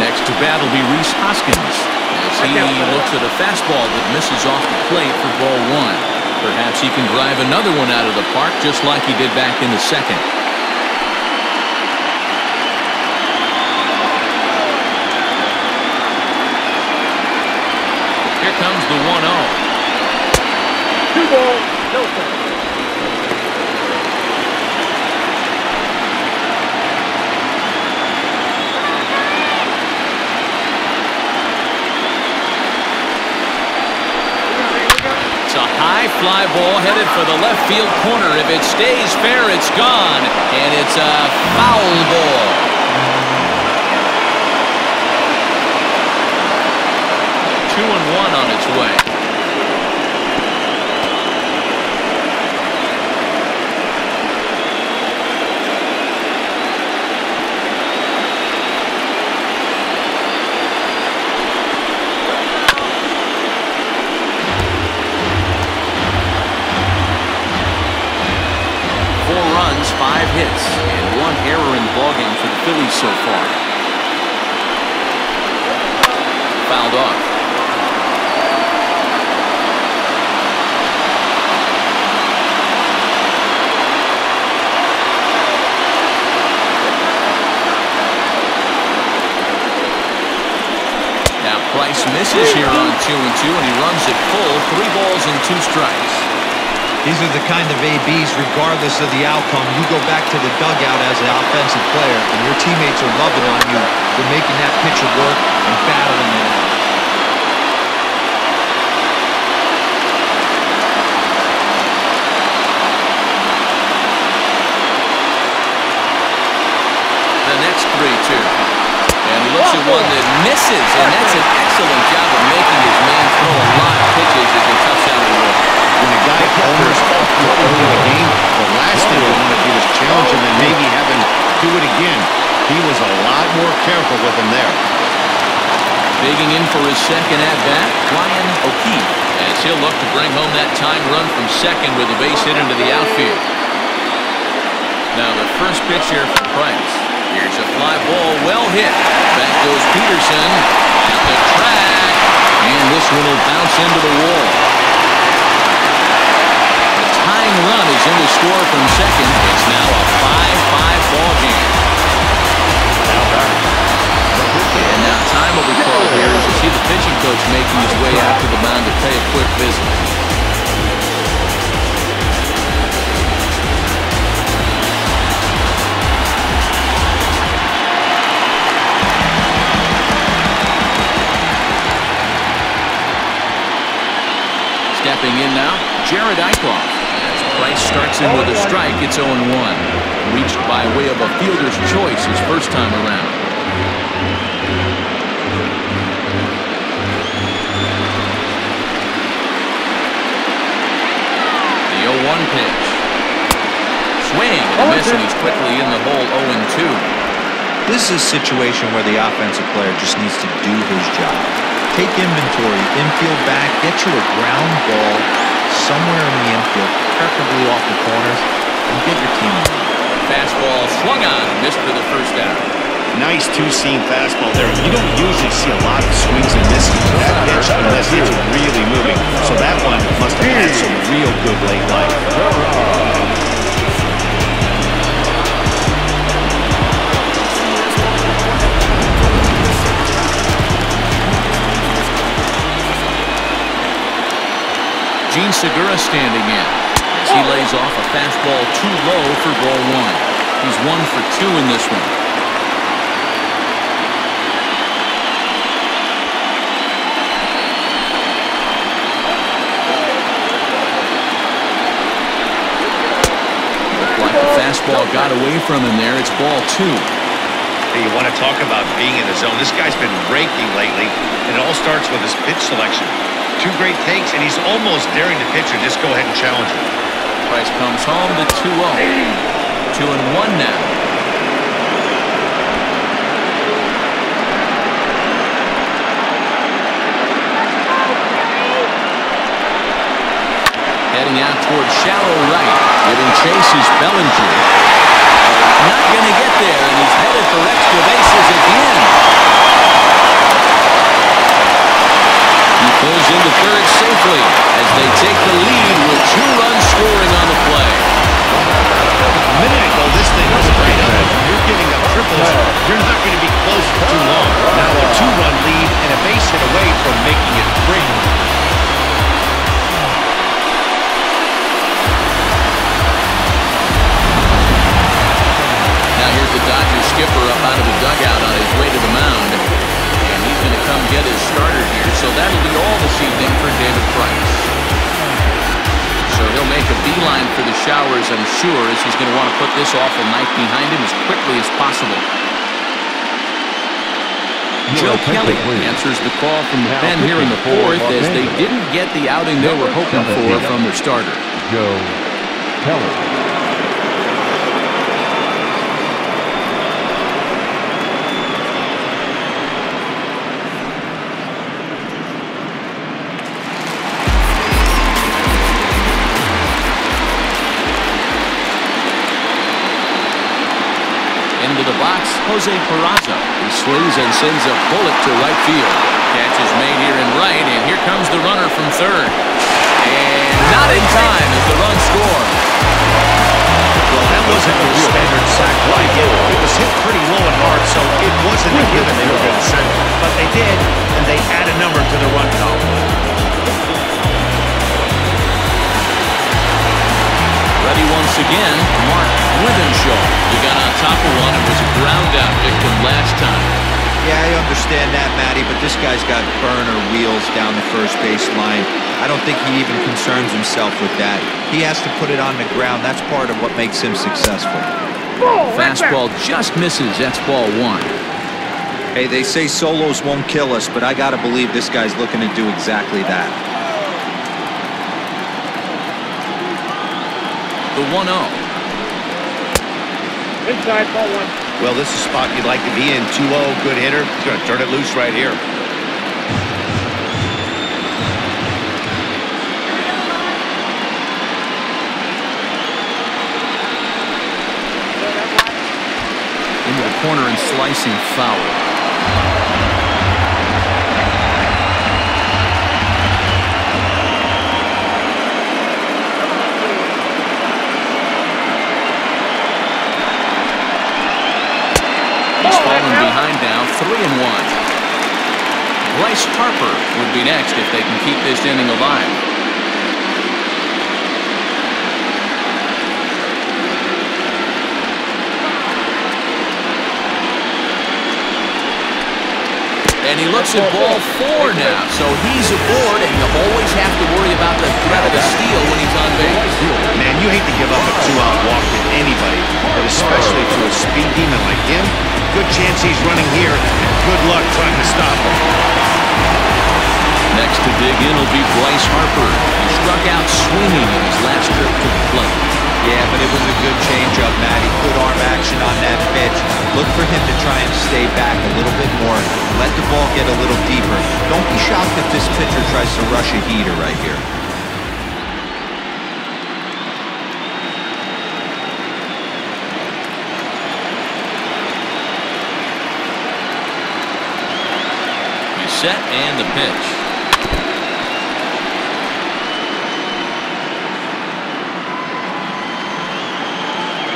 Next to bat will be Rhys Hoskins as he looks at a fastball that misses off the plate for ball one. Perhaps he can drive another one out of the park just like he did back in the second. Here comes the 1-0. 2 balls, no strikes. It's a high fly ball headed for the left field corner. If it stays fair, it's gone. And it's a foul ball. Two and one on its way. Hits and 1 error in the ballgame for the Phillies so far. Fouled off. Now Bryce misses here on 2-2, and he runs it full. 3 balls and 2 strikes. These are the kind of ABs, regardless of the outcome. You go back to the dugout as an offensive player, and your teammates are loving on you for making that pitcher work and battling it out. The next 3-2. And he looks at one that misses, and that's an excellent job of making his man throw a lot of pitches as he toughs out of the work. When a guy homers off early in the game, the last thing you want to do is challenge him and maybe have him do it again. He was a lot more careful with him there. Digging in for his second at-bat, Ryan O'Keefe, as he'll look to bring home that tying run from second with a base hit into the outfield. Now the first pitch here for Bryce. Here's a fly ball, well hit. Back goes Peterson at the track, and this one will bounce into the wall. The tying run is in the score from second. It's now a 5-5 ball game. And now time will be called here as you see the pitching coach making his way out to the mound to pay a quick visit. Stepping in now, Jared Eichhoff. As Bryce starts in with a strike, it's 0-1. Reached by way of a fielder's choice his first time around. The 0-1 pitch. Swing and a miss, and he's quickly in the hole 0-2. This is a situation where the offensive player just needs to do his job. Take inventory, infield back, get you a ground ball somewhere in the infield, preferably off the corners, and get your team in. Fastball swung on and missed for the first out. Nice two-seam fastball there. You don't usually see a lot of swings and misses to that pitch unless it's really moving. So that one must have had some real good late life. Gene Seeger standing in as he lays off a fastball too low for ball one. He's 1 for 2 in this one. got away from him there. It's ball 2. Hey, you want to talk about being in the zone? This guy's been raking lately, and it all starts with his pitch selection. 2 great takes, and he's almost daring the pitcher. Just go ahead and challenge him. Bryce comes home to 2-0. 2-1 now. Heading out towards shallow right. Giving chase is Bellinger. Not going to get there, and he's headed for extra bases again. He pulls into third safely as they take the lead with 2 runs scoring on the play. A minute ago, this thing was straight up. You're giving up triples. You're not going to be close for too long. Now a 2-run lead and a base hit away from making it 3. Here's the Dodgers skipper up out of the dugout on his way to the mound. And he's going to come get his starter here. So that'll be all this evening for David Price. So he'll make a beeline for the showers, I'm sure, as he's going to want to put this awful night behind him as quickly as possible. Joe Kelly answers the call from the pen here in the 4th as they didn't get the outing they were hoping for from their starter. Joe Kelly. Into the box, Jose Peraza. He swings and sends a bullet to right field. Catch is made here in right, and here comes the runner from third. And not in time as the run scores. Well, that wasn't a standard sac fly hit. It was hit pretty low and hard, so it wasn't a given they were going to send it. But they did, and they add a number to the run column. Ready once again, Mark Withenshaw. He got on top of one and was a ground-out victim last time. Yeah, I understand that, Matty, but this guy's got burner wheels down the first base line. I don't think he even concerns himself with that. He has to put it on the ground. That's part of what makes him successful. Fastball just misses. That's ball 1. Hey, they say solos won't kill us, but I got to believe this guy's looking to do exactly that. The 1-0. Inside, ball 1. Well, this is a spot you'd like to be in. 2-0, good hitter. He's going to turn it loose right here. Into the corner and slicing foul. He's falling behind now, 3-1. Bryce Harper would be next if they can keep this inning alive. And he looks at ball 4 now, so he's aboard, and you always have to worry about the threat of a steal when he's on base. Man, you hate to give up a 2-out walk to anybody, but especially to a speed demon like him. Good chance he's running here, and good luck trying to stop him. Next to dig in will be Bryce Harper. He struck out swinging in his last trip to the plate. Yeah, but it was a good changeup, Matty. Good arm action on that pitch. Look for him to try and stay back a little bit more. Let the ball get a little deeper. Don't be shocked if this pitcher tries to rush a heater right here. Set and the pitch.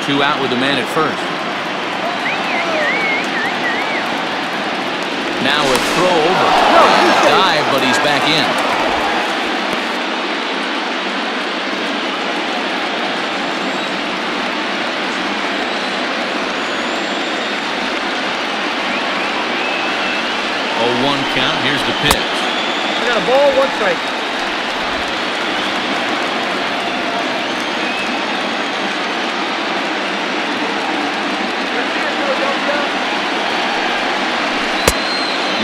Two out with the man at first. Now a throw over. Dive, but he's back in. One count. Here's the pitch. I got a ball, 1 strike.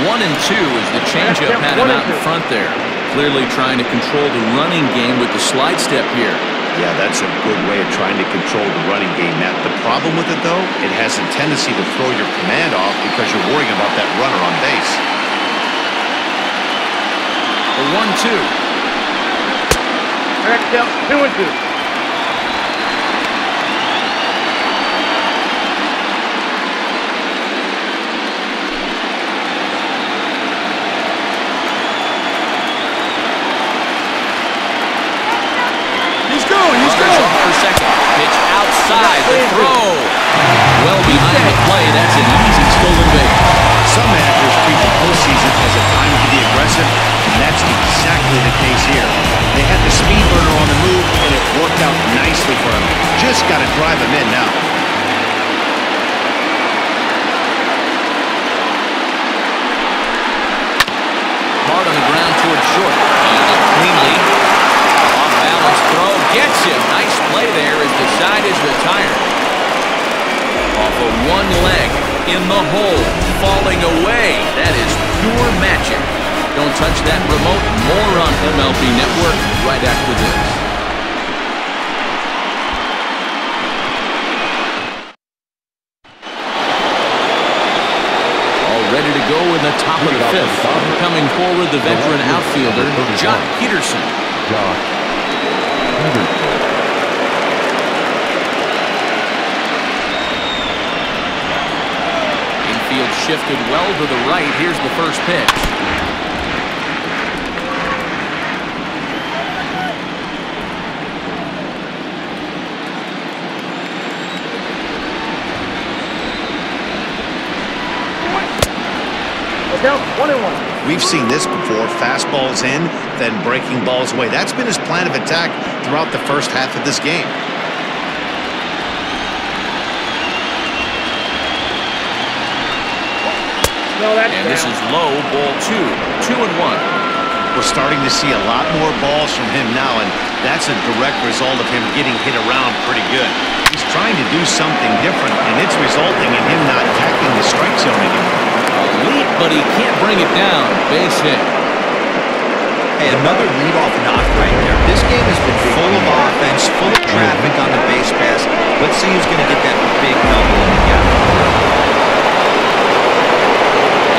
1-2 as the changeup had him out in front there. Clearly trying to control the running game with the slide step here. Yeah, that's a good way of trying to control the running game, Matt. The problem with it, though, it has a tendency to throw your command off because you're worrying about that runner on base. The 1-2. Correct, 2-2. Pitch outside the throw. Well behind the play. That's an easy stolen base. Some managers treat the postseason as a time to be aggressive, and that's exactly the case here. They had the speed burner on the move, and it worked out nicely for him. Just got to drive him in now. Hard on the ground towards short. Handled cleanly. Off-balance throw. Gets him. Nice play there as the side is retired. Off of one leg. In the hole. Falling away. That is pure magic. Don't touch that remote. More on MLB Network right after this. All ready to go in the top of the fifth. Coming forward, the veteran outfielder, Jock Peterson. Infield shifted well to the right. Here's the first pitch. Let's go, 1-1. We've seen this before. Fastballs in, then breaking balls away. That's been his plan of attack throughout the first half of this game. No, that's and this is low, ball 2. 2-1. We're starting to see a lot more balls from him now, and that's a direct result of him getting hit around pretty good. He's trying to do something different, and it's resulting in him not attacking the strike zone anymore. A leap, but he can't bring it down. Base hit. Hey, another leadoff knock right there. This game has been full of offense, full of traffic on the base pass. Let's see who's going to get that big double in the gap.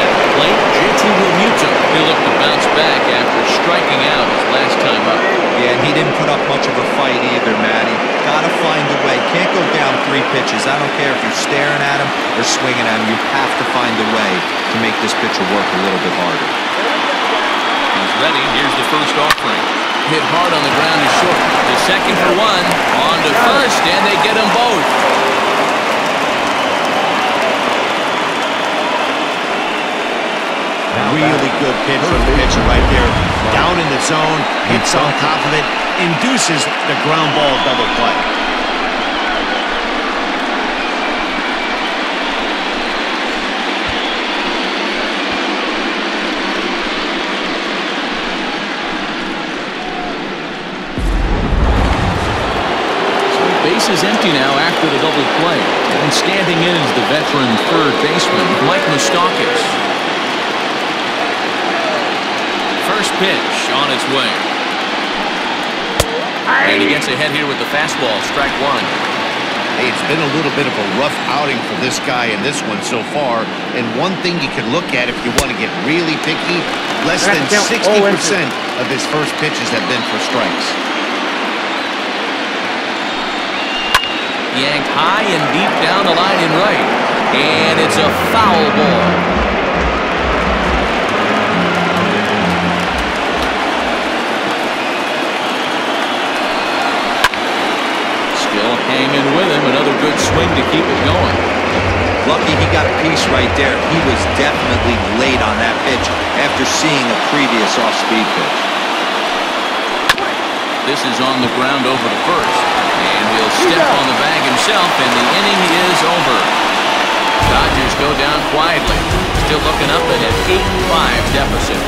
At the plate, J.T. Realmuto. He'll look to bounce back after striking out his last time up. Yeah, and he didn't put up much of a fight either, Matty. Got to find a way. Can't go down 3 pitches. I don't care if you're staring at him or swinging at him. You have to find a way to make this pitcher work a little bit harder. He's ready. Here's the first offering. Hit hard on the ground to short. The second for one. On to first, and they get them both. Really good pitch from the pitcher right there. Down in the zone, hits on top of it, induces the ground ball double play. So the base is empty now after the double play. And standing in is the veteran third baseman, Mike Moustakas. First pitch on its way. And he gets ahead here with the fastball, strike one. Hey, it's been a little bit of a rough outing for this guy in this one so far. And one thing you can look at if you want to get really picky, less than 60% of his first pitches have been for strikes. Yanked high and deep down the line in right. And it's a foul ball. Still hanging with him. Another good swing to keep it going. Lucky he got a piece right there. He was definitely late on that pitch after seeing a previous off-speed pitch. This is on the ground over to first. And he'll step on the bag himself, and the inning is over. Dodgers go down quietly. Still looking up at an 8-5 deficit.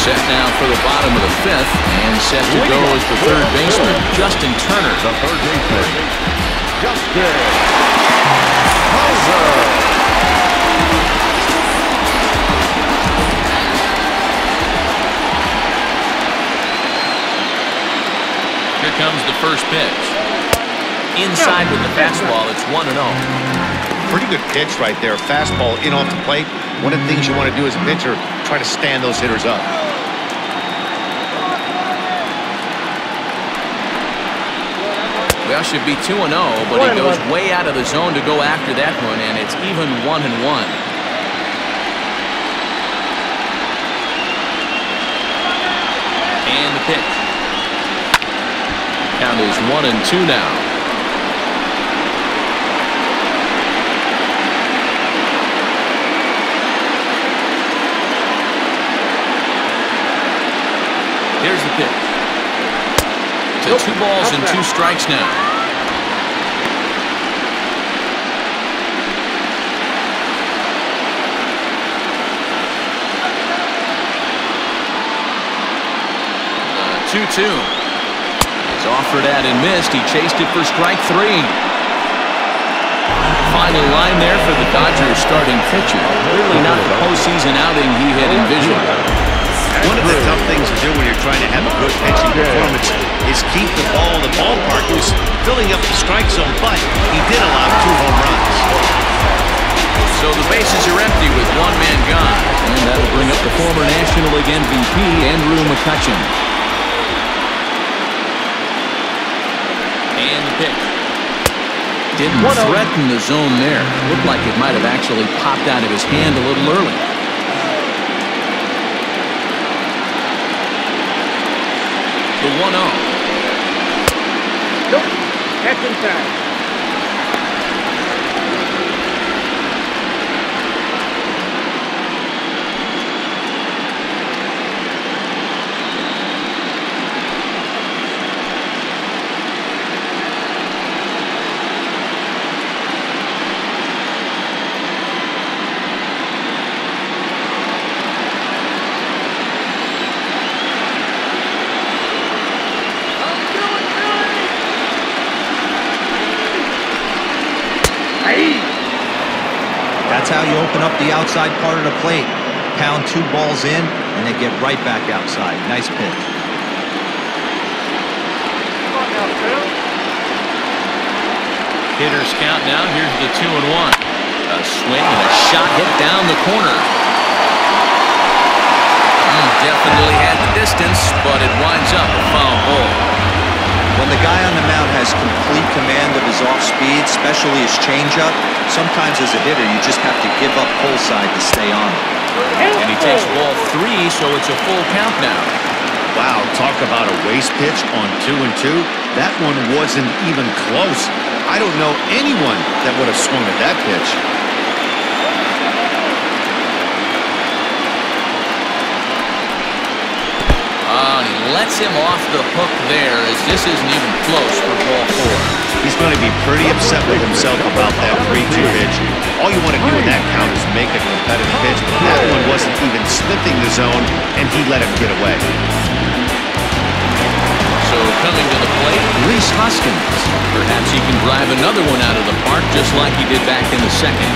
Set now for the bottom of the fifth, and set to go is the third baseman, Justin Turner. The third baseman, Justin Turner. Here comes the first pitch. Inside with the fastball, it's 1-0. Pretty good pitch right there. Fastball in off the plate. One of the things you want to do as a pitcher, try to stand those hitters up. Well, should be 2-0, but he goes way out of the zone to go after that one, and it's even 1-1. And the pitch. Count is 1-2 now. Here's the pitch. To 2 balls and 2 strikes now. The 2-2. He's offered at and missed. He chased it for strike 3. Final line there for the Dodgers starting pitcher. Clearly not the postseason outing he had envisioned. One of the tough things to do when you're trying to have a good pitching performance is keep the ball in the ballpark. He was filling up the strike zone, but he did allow 2 home runs. So the bases are empty with 1 man gone. And that'll bring up the former National League MVP, Andrew McCutchen. And the pitch. Didn't threaten the zone there. Looked like it might have actually popped out of his hand a little early. The 1-0. Nope. That's inside. That's how you open up the outside part of the plate. Pound 2 balls in, and they get right back outside. Nice pitch. Hitters count now. Here's the 2-1. A swing and a shot hit down the corner. Definitely had the distance, but it winds up a foul ball. When the guy on the mound has complete command of his off-speed, especially his changeup, sometimes as a hitter you just have to give up pull side to stay on it. And he takes ball 3, so it's a full count now. Wow, talk about a waste pitch on 2-2. That one wasn't even close. I don't know anyone that would have swung at that pitch. He lets him off the hook there, as this isn't even close for ball 4. He's going to be pretty upset with himself about that 3-2 pitch. All you want to do in that count is make a competitive pitch, but that one wasn't even sniffing the zone, and he let him get away. So coming to the plate, Rhys Hoskins. Perhaps he can drive another one out of the park just like he did back in the second.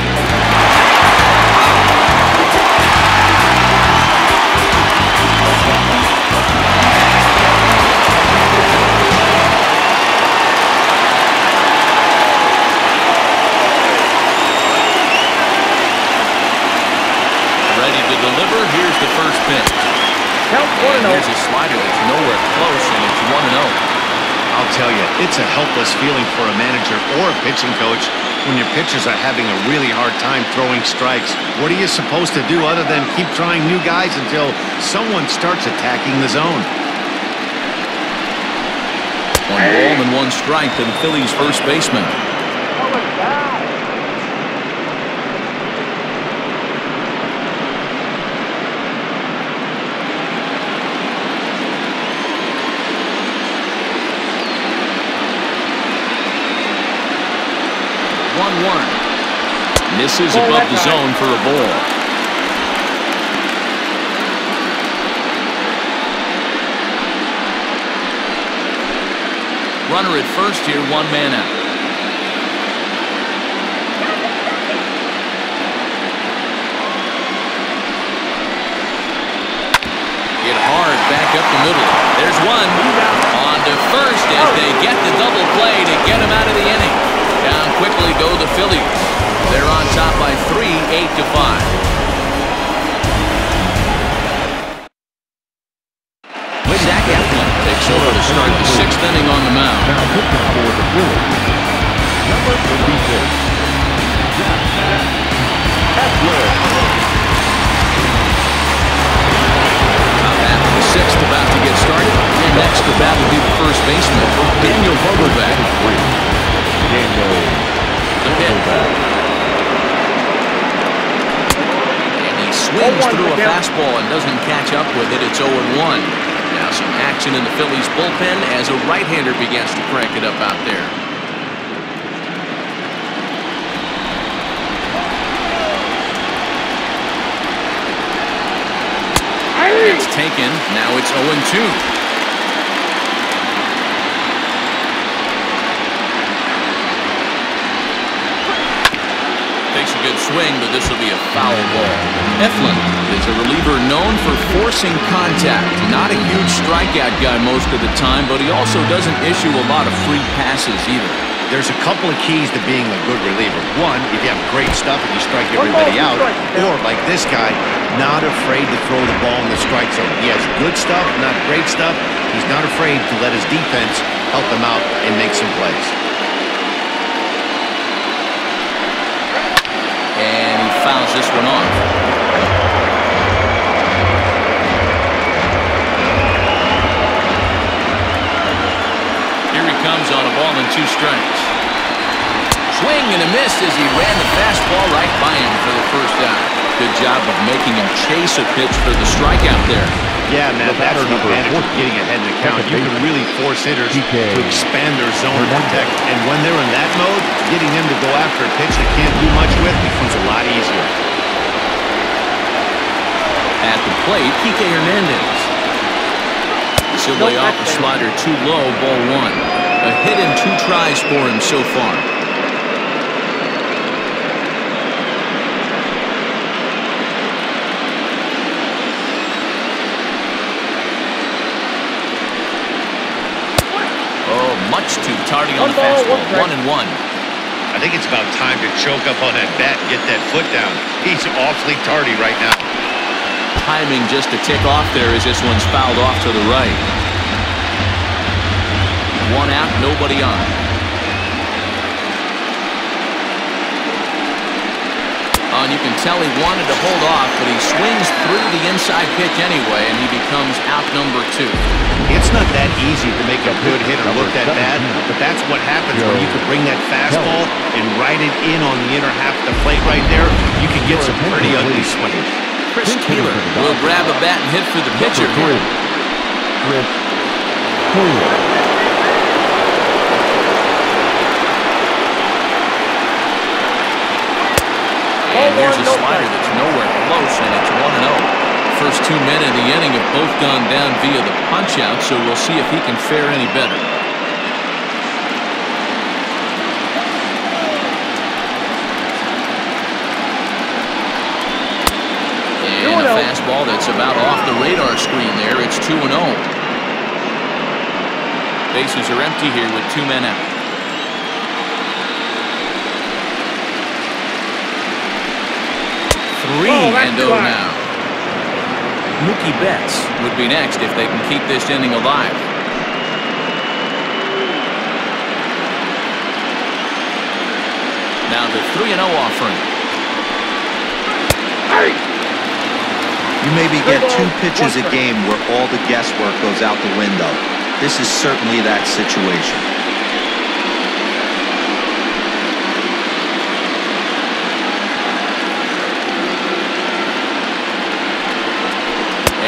Deliver. Here's the first pitch. And here's a slider that's nowhere close, and it's 1-0. I'll tell you, it's a helpless feeling for a manager or a pitching coach when your pitchers are having a really hard time throwing strikes. What are you supposed to do other than keep trying new guys until someone starts attacking the zone? 1 ball and 1 strike to the Phillies' first baseman. Oh my God. 1-1. Misses above the zone for a ball. Runner at first here, one man out. Hit hard back up the middle. There's one. On to first as they get the double play to get him out of the inning. Down quickly go the Phillies. They're on top by 3, 8-5. Zach Eflin takes over to start the 6th inning on the mound. Now pitching for the Phillies, number 56, Zach Eflin. Top half of the 6th about to get started. And next to bat will be the first baseman, Daniel Vogelback. The pitch. And he swings through a fastball and doesn't catch up with it. It's 0-1. Now some action in the Phillies bullpen as a right-hander begins to crank it up out there. It's taken. Now it's 0-2. Takes a good swing, but this will be a foul ball. Eflin is a reliever known for forcing contact. Not a huge strikeout guy most of the time, but he also doesn't issue a lot of free passes either. There's a couple of keys to being a good reliever. One, if you have great stuff and you strike everybody out, or like this guy, not afraid to throw the ball in the strike zone. He has good stuff, not great stuff. He's not afraid to let his defense help him out and make some plays. And he fouls this one off. Here he comes on a ball and 2 strikes. Swing and a miss as he ran the fastball right by him for the first out. Good job of making him chase a pitch for the strikeout there. Yeah, man, that's the advantage of getting ahead in the count. You can really force hitters to expand their zone and protect. And when they're in that mode, getting them to go after a pitch they can't do much with becomes a lot easier. At the plate, Kike Hernandez. He'll lay off a slider too low, ball 1. A hit in 2 tries for him so far. Much too tardy on the fastball. 1-1. I think it's about time to choke up on that bat and get that foot down. He's awfully tardy right now. Timing just a tick off there as this one's fouled off to the right. 1 out, nobody on. And you can tell he wanted to hold off, but he swings through the inside pitch anyway, and he becomes out number 2. It's not that easy to make a good hitter look that bad, but that's what happens when you can bring that fastball and ride it in on the inner half of the plate right there. You can get some pretty ugly swings. Chris Taylor will grab a bat and hit for the pitcher here. Chris Taylor. And here's a slider that's nowhere close, and it's 1-0. First 2 men in the inning have both gone down via the punch-out, so we'll see if he can fare any better. And a fastball that's about off the radar screen there. It's 2-0. Bases are empty here with 2 men out. 3-0 now. Mookie Betts would be next if they can keep this inning alive. Now the 3-0 offering. You maybe get 2 pitches a game where all the guesswork goes out the window. This is certainly that situation.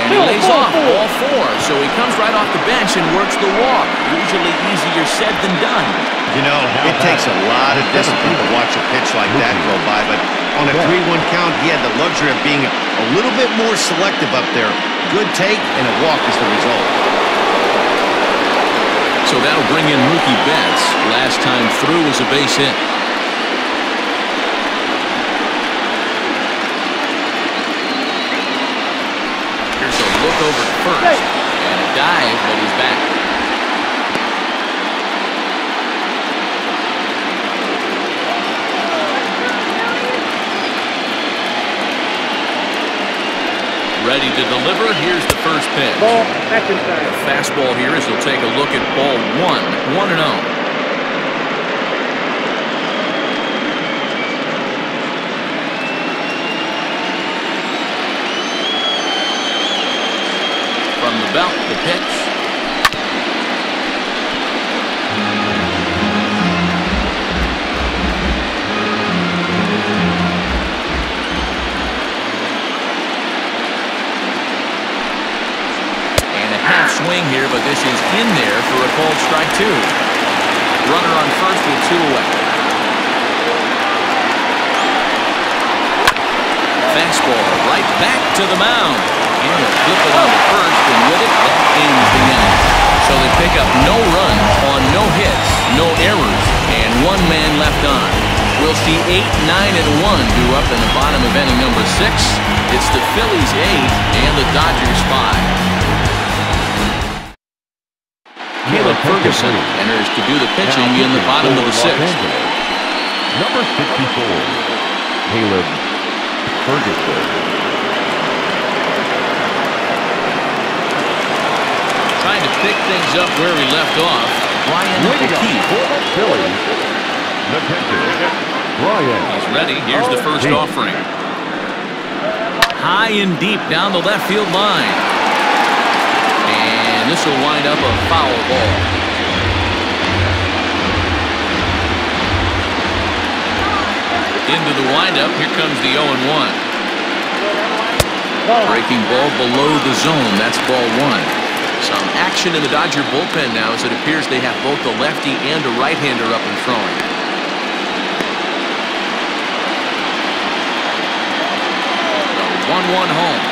He lays off all 4, so he comes right off the bench and works the walk. Usually easier said than done. You know, it takes a lot of discipline to watch a pitch like that go by, but on a 3-1 count, he had the luxury of being a little bit more selective up there. Good take, and a walk is the result. So that'll bring in Mookie Betts. Last time through was a base hit. Here's a look over to first. And a dive, but he's back. Ready to deliver. Here's the first pitch. Ball, second time. A fastball here as he'll take a look at ball 1-0. From the belt, the pitch. Half swing here, but this is in there for a called strike 2. Runner on first with 2 away. Fastball right back to the mound. And a flip it on the first, and with it, that ends the inning. So they pick up no runs on no hits, no errors, and 1 man left on. We'll see 8, 9, and 1 due up in the bottom of inning number 6. It's the Phillies 8 and the Dodgers 5. Caleb Ferguson enters to do the pitching in the bottom of the 6th. Number 64, Caleb Ferguson. Trying to pick things up where he left off. Brian O'Keefe. For the Phillies, the pitcher, Brian. He's ready. Here's the first offering. High and deep down the left field line. And this will wind up a foul ball. Into the windup. Here comes the 0-1. Breaking ball below the zone. That's ball 1. Some action in the Dodger bullpen now as it appears they have both the lefty and a right-hander up and throwing. The 1-1 home.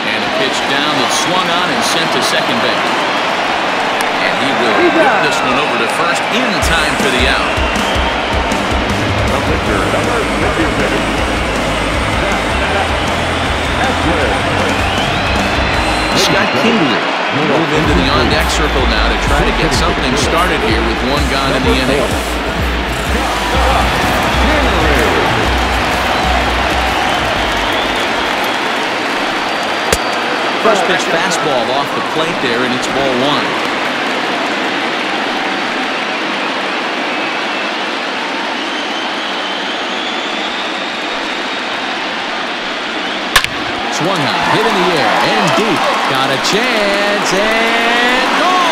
And a pitch down that's swung on and sent to second base. And he will whip this one over to first in time for the out. The pitcher, number 56, Scott Kingery will move into the on-deck circle now to try to get something started here with 1 gone in the inning. First pitch fastball off the plate there, and it's ball 1. Swung on, hit in the air, and deep. Got a chance, and gone!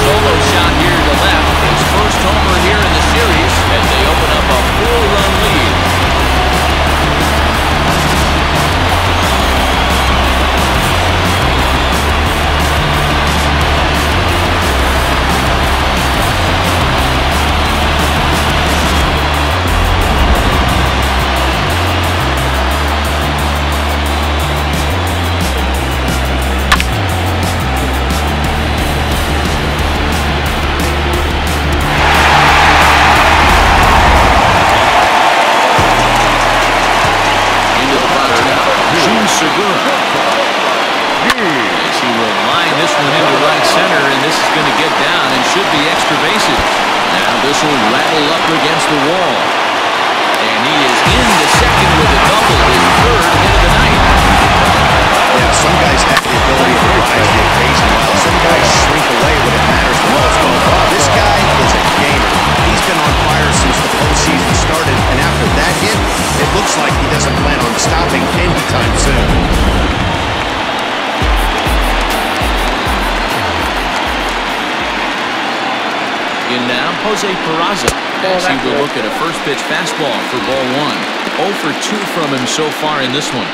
Solo shot here to left. His first homer here in the series as they open up a 4-run lead. As he will look at a first pitch fastball for ball 1. 0 for 2 from him so far in this one.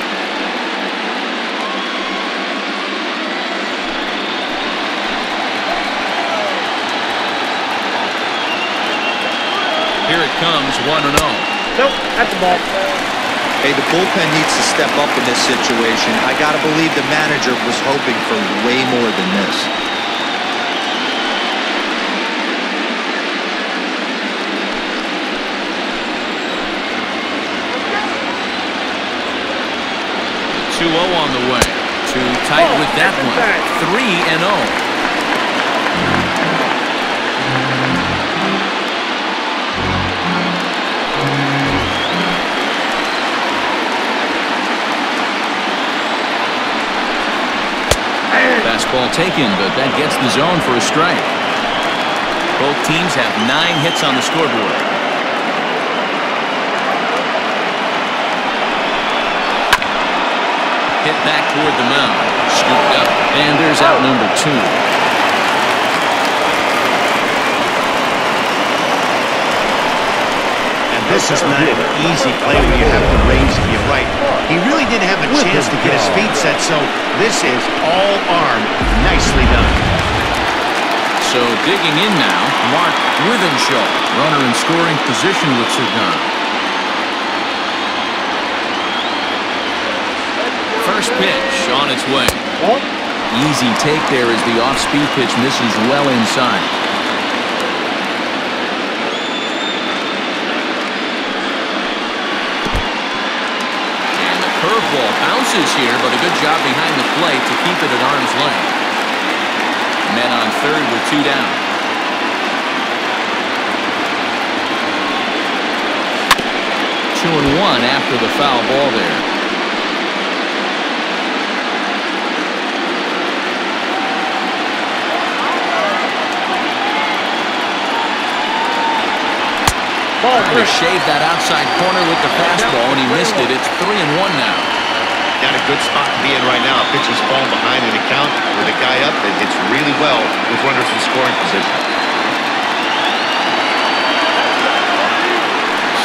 Here it comes, 1-0. Nope, that's the ball. Hey, the bullpen needs to step up in this situation. I got to believe the manager was hoping for way more than this. The 2-0 on the way. Too tight with that one. 3-0. Fastball taken, but that gets the zone for a strike. Both teams have 9 hits on the scoreboard. Hit back toward the mound. Scooped up. And there's out number 2. And this is not an easy play when you have the range to your right. He really didn't have a chance to get his feet set, so this is all arm. Nicely done. So digging in now, Mark Withenshaw. Runner in scoring position with Seeger. First pitch on its way. Easy take there as the off-speed pitch misses well inside. And the curveball bounces here, but a good job behind the plate to keep it at arm's length. Men on third with 2 down. Two and one after the foul ball there. Trying to shave that outside corner with the fastball, and he missed it. It's 3-1 now. Got a good spot to be in right now. Pitcher's falling behind in the count with a guy up that hits really well with runners in scoring position.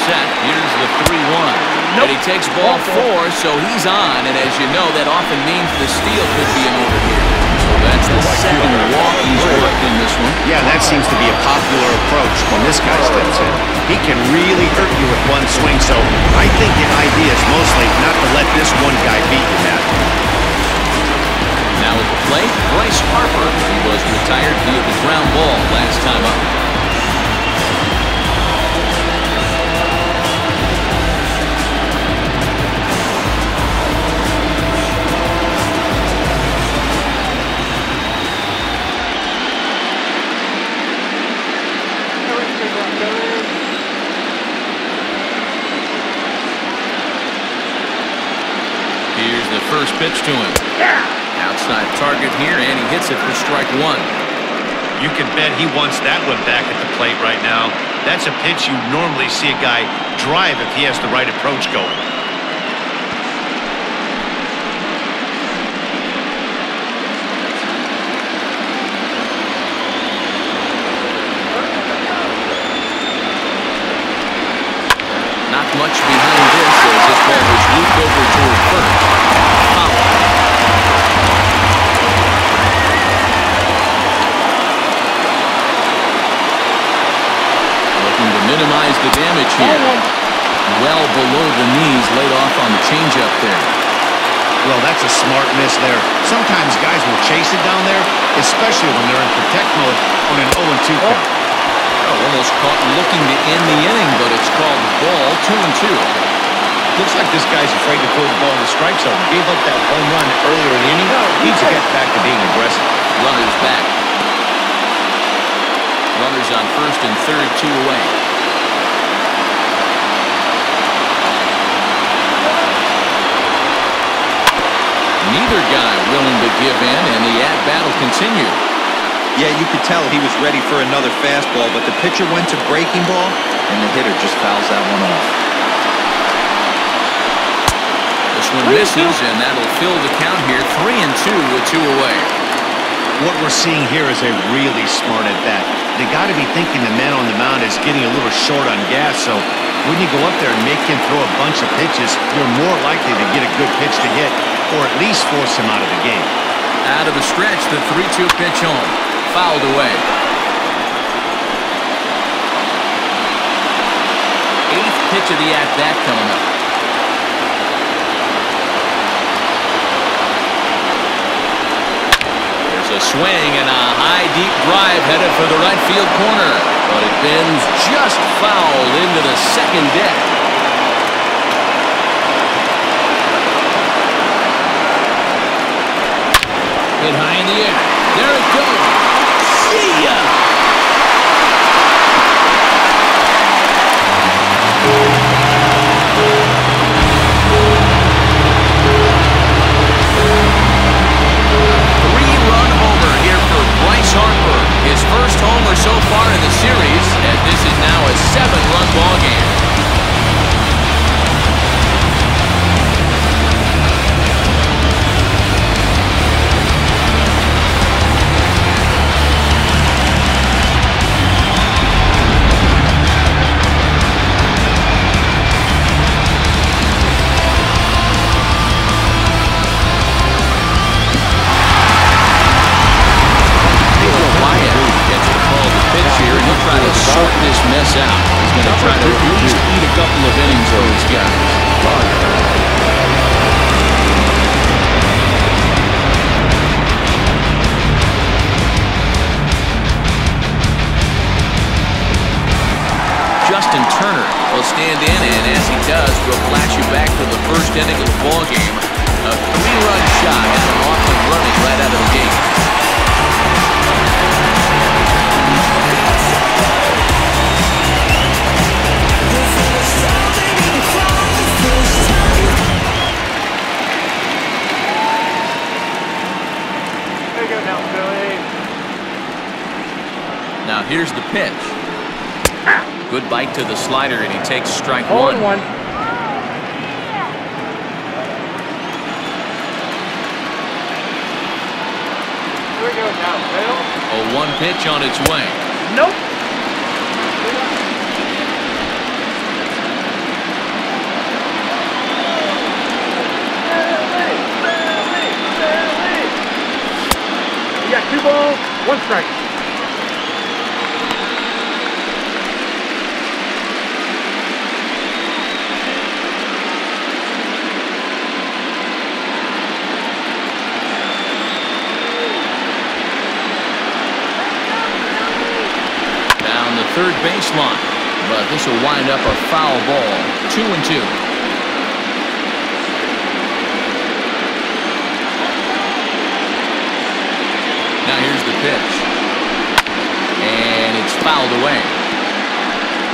Set. Here's the 3-1. And he takes ball 4, so he's on. And as you know, that often means the steal could be an over here. So that's the second walk he's worked in this one. Yeah, that seems to be a popular approach when this guy steps in. He can really hurt you with one swing, so I think the idea is mostly not to let this one guy beat you, Matt. Now at the plate, Bryce Harper. He was retired via the ground ball last time up. Here's the first pitch to him. Outside target here, and he hits it for strike 1. You can bet he wants that one back at the plate right now. That's a pitch you normally see a guy drive if he has the right approach going. Not much behind this as this ball was looped over toward first. Looking to minimize the damage here. Well below the knees, laid off on the changeup there. Well, that's a smart miss there. Sometimes guys will chase it down there, especially when they're in protect mode on an 0-2 count. Almost caught looking to end the inning, but it's called ball. 2-2. Looks like this guy's afraid to throw the ball in the strike zone. Gave up that home run earlier in the inning. Needs to get back to being aggressive. Runners back. Runners on first and third, 2 away. Neither guy willing to give in, and the at-bat will continue. Yeah, you could tell he was ready for another fastball, but the pitcher went to breaking ball, and the hitter just fouls that one off. This one misses, and that'll fill the count here. 3-2 with 2 away. What we're seeing here is a really smart at-bat. They got to be thinking the man on the mound is getting a little short on gas, so when you go up there and make him throw a bunch of pitches, you're more likely to get a good pitch to hit, or at least force him out of the game. Out of the stretch, the 3-2 pitch home. Fouled away. 8th pitch of the at-bat coming up. There's a swing and a high, deep drive headed for the right field corner. But it bends just foul into the second deck. Hit high in the air. There it goes. See ya! Three-run homer here for Bryce Harper. His first homer so far in the series, and this is now a 7-run ball game. Sort this mess out. He's going to try to at least eat a couple of innings for his guys. Justin Turner will stand in, and as he does, we'll flash you back to the first inning of the ball game. A 3-run shot and an off and running right out of the gate. Now here's the pitch. Good bite to the slider, and he takes strike one. Here we go now, 0-1 pitch on its way. Nope. You got 2 balls, 1 strike. Third baseline, but this will wind up a foul ball. 2-2. Now here's the pitch, and it's fouled away.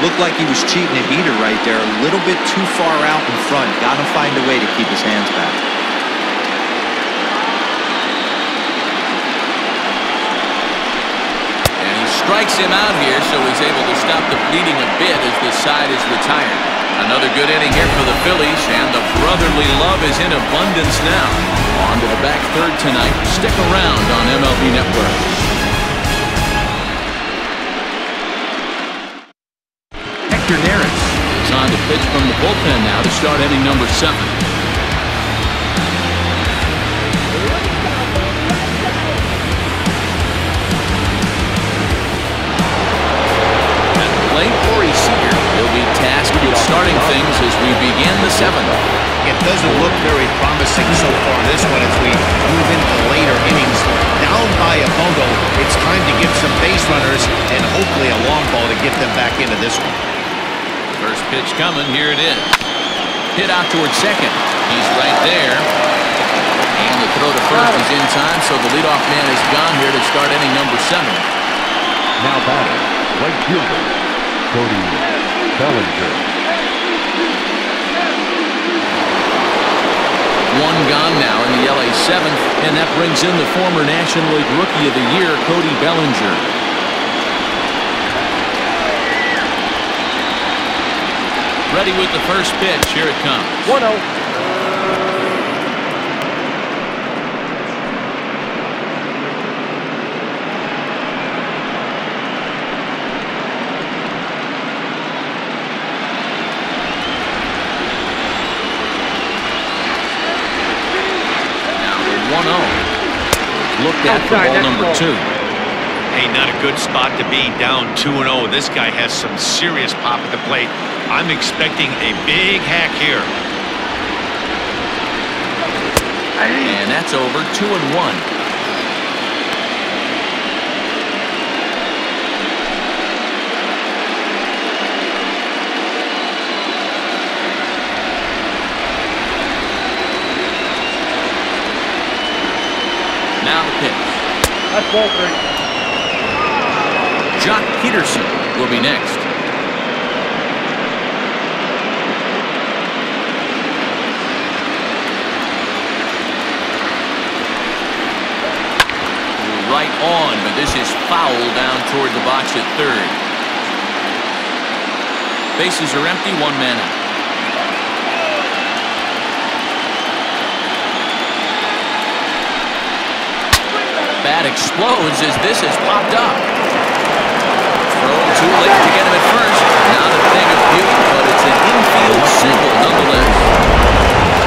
Looked like he was cheating a heater right there, a little bit too far out in front. Got to find a way to keep his hands back. Strikes him out here, so he's able to stop the bleeding a bit as this side is retired. Another good inning here for the Phillies, and the brotherly love is in abundance now. On to the back third tonight. Stick around on MLB Network. Hector Neris is on to pitch from the bullpen now to start inning number 7. Corey Seeger will be tasked with starting things as we begin the 7th. It doesn't look very promising so far this one as we move into later innings. Down by a bundle, it's time to get some base runners and hopefully a long ball to get them back into this one. First pitch coming, here it is. Hit out towards second. He's right there. And the throw to first is in time, so the leadoff man is gone here to start inning number 7. Now batting, right fielder, Cody Bellinger. 1 gone now in the LA 7th, and that brings in the former National League Rookie of the Year, Cody Bellinger. Ready with the first pitch. Here it comes. 1-0. Looked at for ball number 2. Hey, not a good spot to be, down 2-0. This guy has some serious pop at the plate. I'm expecting a big hack here. And that's over. 2-1. Now the pitch. That's ball 3. Jock Peterson will be next. Right on, but this is foul down toward the box at third. Bases are empty, 1 man out. Bat explodes as this has popped up. Throw too late to get him at first. Not a thing of beauty, but it's an infield single nonetheless.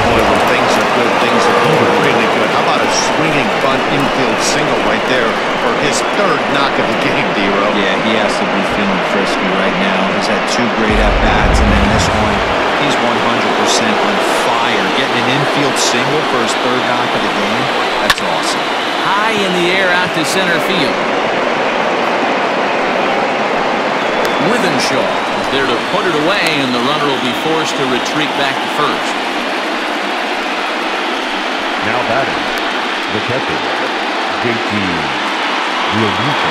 Boy, when things are good, things are really good. How about a swinging bunt infield single right there for his 3rd knock of the game, D-Row? Yeah, he has to be feeling frisky right now. He's had 2 great at-bats, and then this one, he's 100% on fire. Getting an infield single for his 3rd knock of the game, that's awesome. High in the air out to center field. Withenshaw is there to put it away, and the runner will be forced to retreat back to first. Now batting, the catcher, JT Realmuto.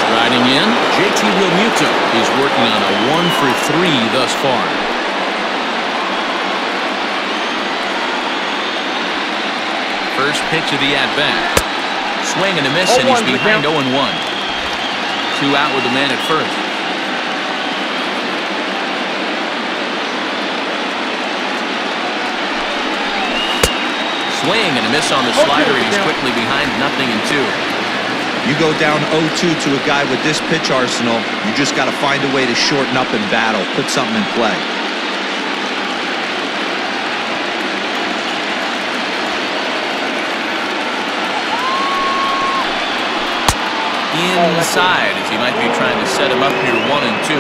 Striding in, JT Realmuto is working on a 1-for-3 thus far. First pitch of the at-bat. Swing and a miss, and he's behind 0-1. 2 out with the man at first. Swing and a miss on the slider, and he's quickly behind 0-2. You go down 0-2 to a guy with this pitch arsenal, you just got to find a way to shorten up in battle, put something in play. Inside, as he might be trying to set him up here 1-2.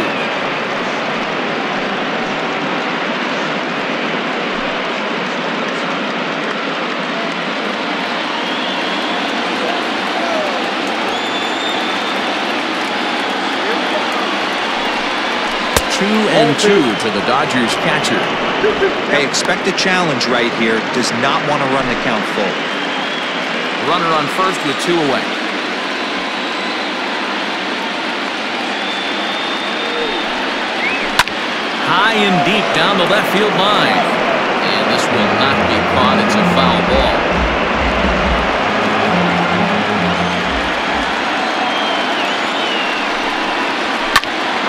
Two and 2 to the Dodgers catcher. Hey, expect a challenge right here. Does not want to run the count full. Runner on first with 2 away. High and deep down the left field line. And this will not be caught. It's a foul ball.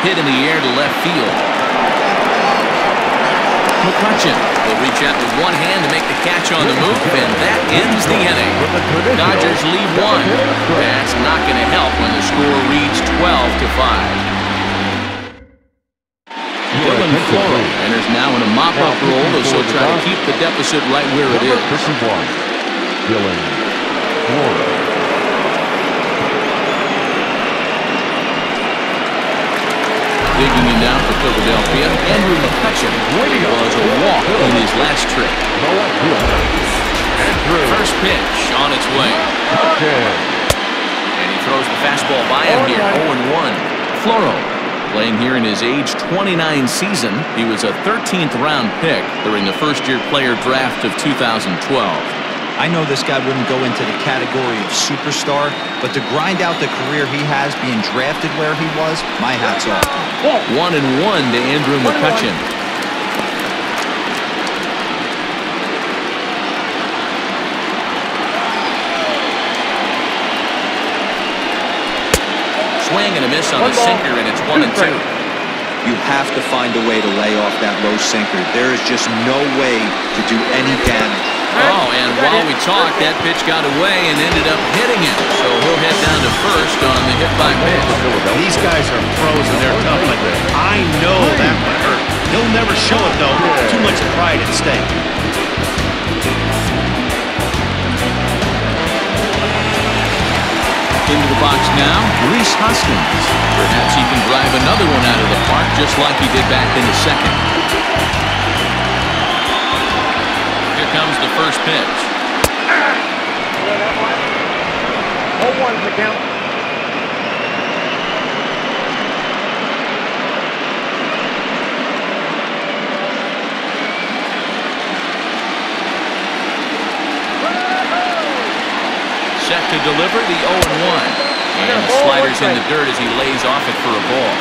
Hit in the air to left field. McCutcheon will reach out with one hand to make the catch on the move, and that ends the inning. Dodgers lead 1. That's not going to help when the score reads 12-5. Dylan Floro enters now in a mop-up role, as he'll try to keep the deficit right where it is. Dylan Floro. Digging in now for Philadelphia, Andrew McCutcheon was a walk in his last trip. First pitch on its way. And he throws the fastball by him here, 0-1. Floro playing here in his age 29 season. He was a 13th round pick during the first-year player draft of 2012. I know this guy wouldn't go into the category of superstar, but to grind out the career he has being drafted where he was, my hat's off to him. 1-1 to Andrew McCutcheon. Swing and a miss on the sinker, and it's 1-2. You have to find a way to lay off that low sinker. There is just no way to do any damage. Oh, and while we talked, that pitch got away and ended up hitting him. So he'll head down to first on the hit by pitch. These guys are pros and they're tough, but I know that one hurt. He'll never show it, though. Too much pride at stake. Into the box now, Rhys Hoskins. Perhaps he can drive another one out of the park just like he did back in the second. Here comes the first pitch. Hold one to count. Set to deliver the 0-1. And the slider's in the dirt as he lays off it for a ball.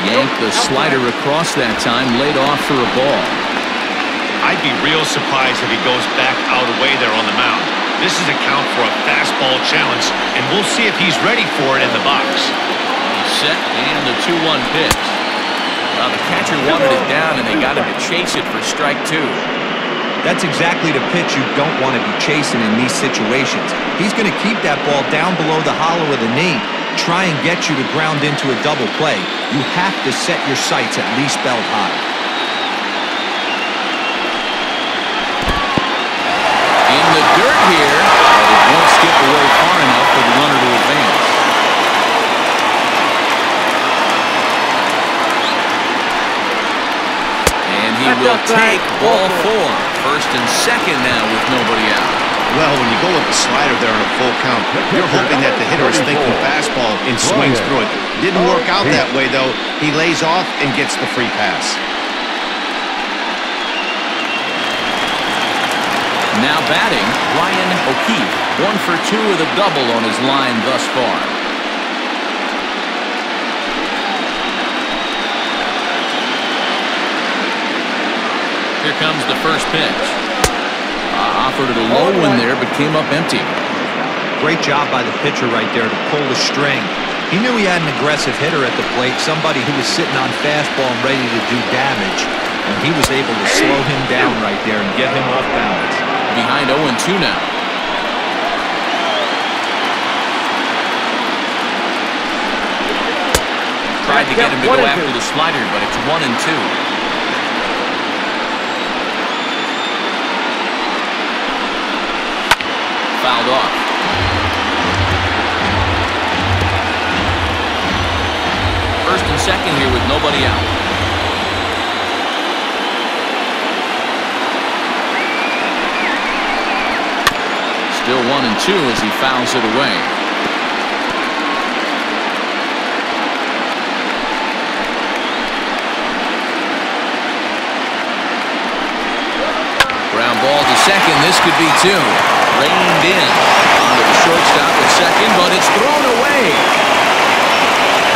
Yanked the slider across that time, laid off for a ball. I'd be real surprised if he goes back out away there on the mound. This is a count for a fastball challenge, and we'll see if he's ready for it in the box. Set and the 2-1 pitch. Well, the catcher wanted it down, and they got him to chase it for strike 2. That's exactly the pitch you don't want to be chasing in these situations. He's going to keep that ball down below the hollow of the knee, try and get you to ground into a double play. You have to set your sights at least belt high. In the dirt here, but it won't skip away far enough for the runner to advance. And he will take ball 4. First and second now with nobody out. Well, when you go with the slider there in a full count, you're hoping that the hitter is thinking fastball and swings through it. Didn't work out that way, though. He lays off and gets the free pass. Now batting, Ryan O'Keefe. 1 for 2 with a double on his line thus far. Here comes the first pitch. Offered it a low one there, but came up empty. Great job by the pitcher right there to pull the string. He knew he had an aggressive hitter at the plate, somebody who was sitting on fastball and ready to do damage, and he was able to slow him down right there and get him off balance. Behind 0-2 now. Tried to get him to go after the slider, but it's 1-2. Fouled off. First and second here with nobody out. Still 1-2 as he fouls it away. Ground ball to second. This could be 2. Reined in onto the shortstop at second, but it's thrown away.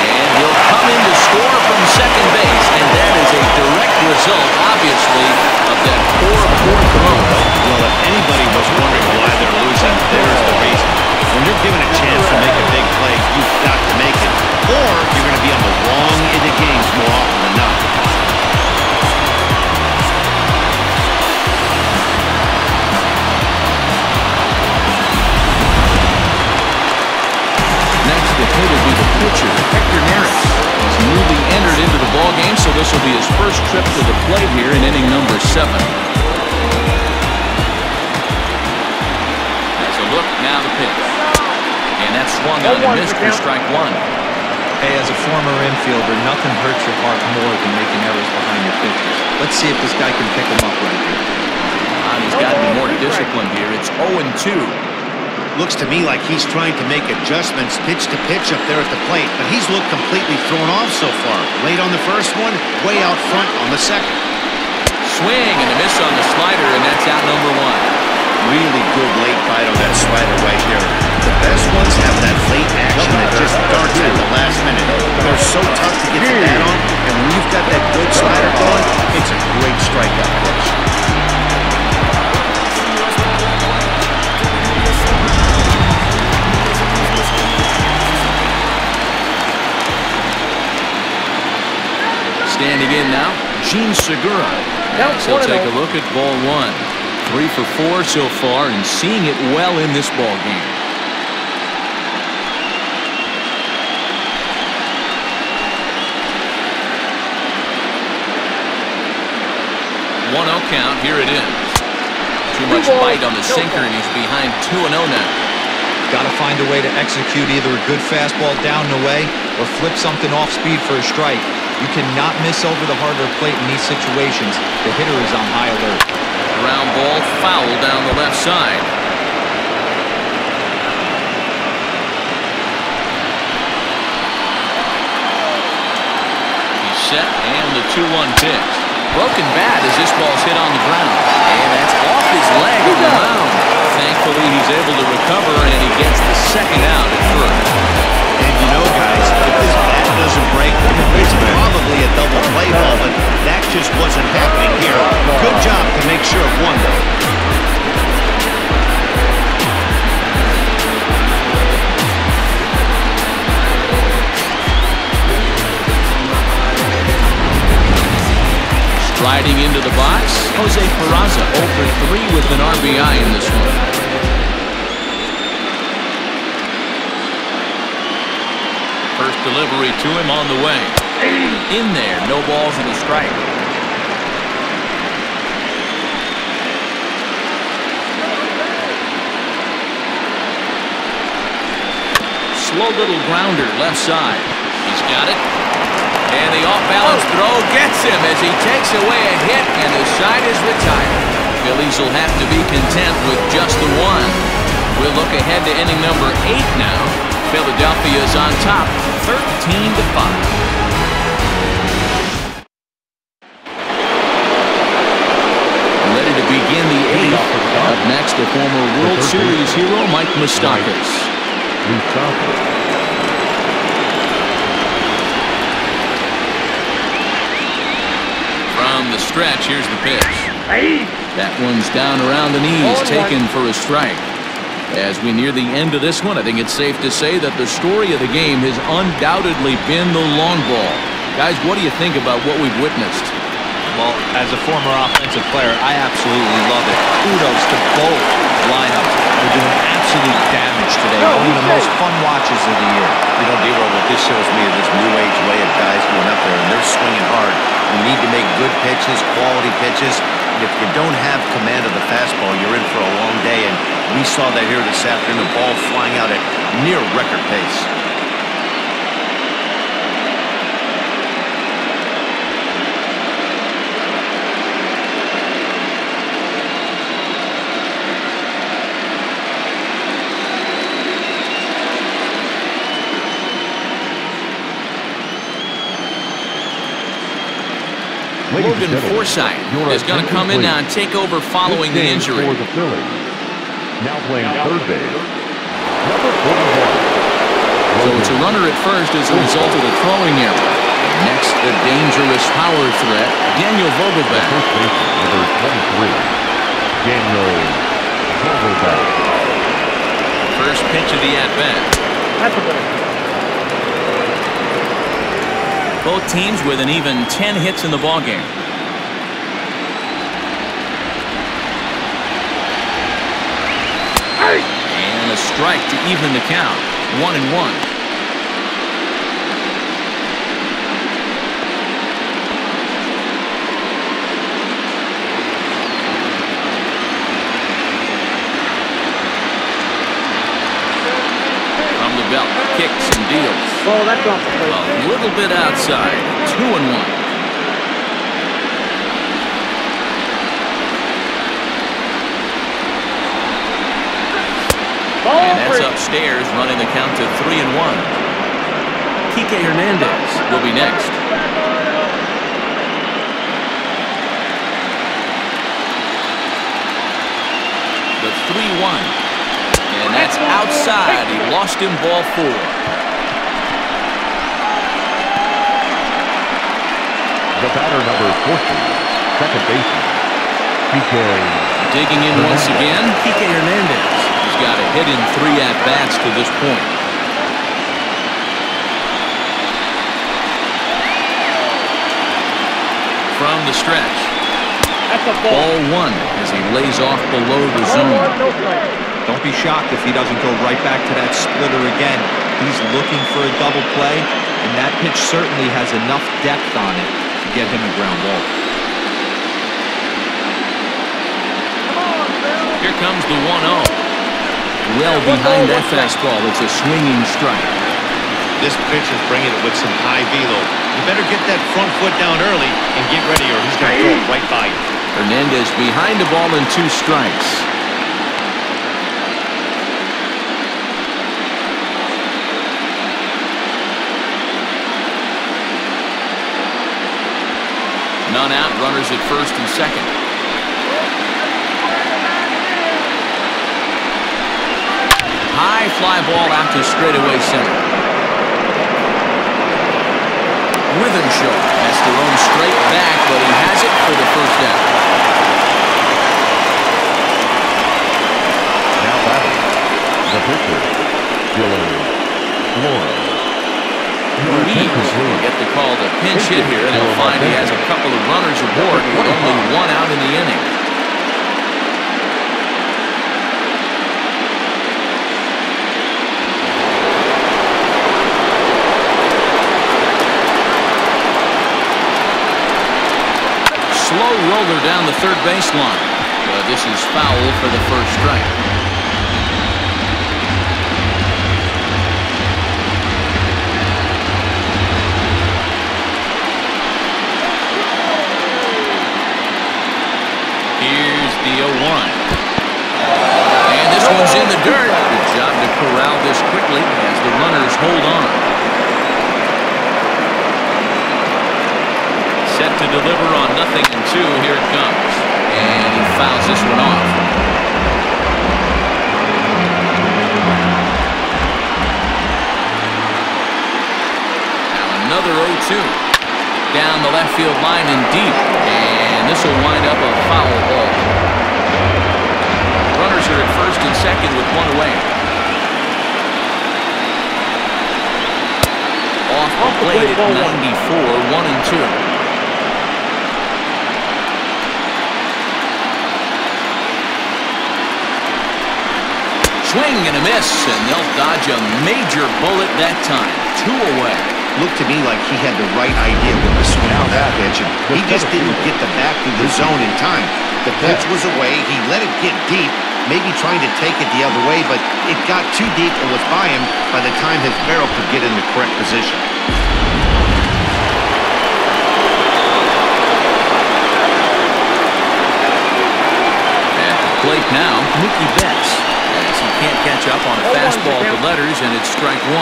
And he'll come in to score from second base, and that is a direct result, obviously, of that poor throw. Well, if anybody was wondering why they're losing, there's the reason. When you're given a chance to make a big play, you've got to make it, or you're going to be on the wrong end of games more often than not. The hit will be the pitcher, Hector Neris. He's newly entered into the ballgame, so this will be his first trip to the plate here in inning number 7. As a look, now the pitch. And that's swung on and missed for strike 1. Hey, as a former infielder, nothing hurts your heart more than making errors behind your pitches. Let's see if this guy can pick them up right here. He's got to be more disciplined here. It's 0-2. Looks to me like he's trying to make adjustments pitch to pitch up there at the plate, but he's looked completely thrown off so far. Late on the first one, way out front on the second. Swing and a miss on the slider, and that's out number 1. Really good late bite on that slider right there. The best ones have that late action that just darts at the last minute. They're so tough to get the bat on, and when you've got that good slider going, it's a great strikeout pitch. Standing in now, Gene Segura. So he'll take a look at ball 1. 3 for 4 so far and seeing it well in this ball game. One 0 count. Here it is. too much bite on the sinker, and he's behind 2-0 now. Got to find a way to execute either a good fastball down and away or flip something off speed for a strike. You cannot miss over the harder plate in these situations. The hitter is on high alert. Ground ball foul down the left side. He's set, and the 2-1 pitch. Broken bat as this ball's hit on the ground. And that's off his leg on the mound. Thankfully, he's able to recover, and he gets the second out at first. And you know, guys, if this bat doesn't break, it's probably a double play ball, but that just wasn't happening here. Good job to make sure of one, though. Riding into the box, Jose Peraza 0 for 3 with an RBI in this one. First delivery to him on the way. In there, no balls and a strike. Slow little grounder left side. He's got it. And the off-balance throw gets him as he takes away a hit, and his side is retired. Phillies will have to be content with just the one. We'll look ahead to inning number 8 now. Philadelphia is on top, 13-5. Ready to begin the 8th. Up next, the former World Series hero, Mike Moustakas. From the stretch, here's the pitch. That one's down around the knees, taken for a strike. As we near the end of this one, I think it's safe to say that the story of the game has undoubtedly been the long ball. Guys, what do you think about what we've witnessed? Well, as a former offensive player, I absolutely love it. Kudos to both lineups. They're doing absolute damage today. One of the most fun watches of the year. You know, D-Roll, what this shows me is this new age way of guys going up there, and they're swinging hard. You need to make good pitches, quality pitches. And if you don't have command of the fastball, you're in for a long day. And we saw that here this afternoon, the ball flying out at near record pace. Logan Forsythe is going to come in now and take over following the injury. For the Phillies. Now playing third base, number 41. So it's a runner at first as a result of the throwing error. Next, the dangerous power threat, Daniel Vogelback. First baseman, number 23, Daniel Vogelback. First pitch of the at-bat. That's a good one. Both teams with an even 10 hits in the ballgame. And a strike to even the count. 1-1. From the belt, kicks and deals. Oh, that's off the plate. A little bit outside. 2-1. And that's upstairs, running the count to 3-1. Kike Hernandez will be next. The 3-1. And that's outside. He lost him, ball 4. The batter, number 14, second baseman, Kike. Digging in once again, Kike Hernandez. He's got a hit in 3 at-bats to this point. From the stretch. That's a Ball 1 as he lays off below the zone. Don't be shocked if he doesn't go right back to that splitter again. He's looking for a double play, and that pitch certainly has enough depth on it to get him a ground ball. Here comes the 1-0. Well behind that fastball. It's a swinging strike. This pitcher's bringing it with some high velo. You better get that front foot down early and get ready or he's going to throw it right by you. Hernandez behind the ball and 2 strikes. None out, runners at first and second. High fly ball out to straightaway center. Withenshaw has to roam straight back, but he has it for the first down. Now batting, the pitcher, Dylan Flores. Ruiz will get the call to pinch hit here, and he'll find he has a couple of runners aboard with only 1 out in the inning. Slow roller down the third baseline, but this is foul for the first strike. Here's the 0-1. And this one's in the dirt. Good job to corral this quickly as the runners hold on. Set to deliver on 0-2. Here it comes. And he fouls this one off. Now another 0-2. Down the left field line and deep. And this will wind up a foul ball. Runners are at first and second with 1 away. Off the plate at 94, 1-2. Swing and a miss, and they'll dodge a major bullet that time. 2 away. Looked to me like he had the right idea with the swing on that pitch, and he just didn't get the back through the zone in time. The pitch was away. He let it get deep, maybe trying to take it the other way, but it got too deep and was by him by the time his barrel could get in the correct position. At the plate now, Mookie Betts. As he can't catch up on a fastball for letters, and it's strike 1.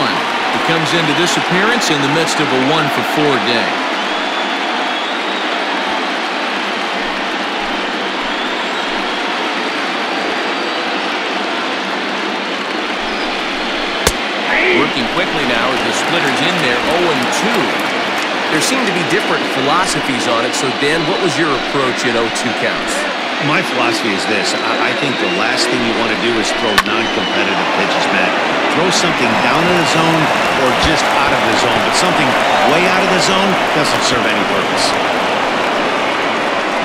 He comes into this appearance in the midst of a 1-for-4 day. Working quickly now as the splitter's in there, 0-2. There seem to be different philosophies on it, so Dan, what was your approach at 0-2 counts? My philosophy is this. I think the last thing you want to do is throw non-competitive pitches, Matt. Throw something down in the zone or just out of the zone, but something way out of the zone doesn't serve any purpose.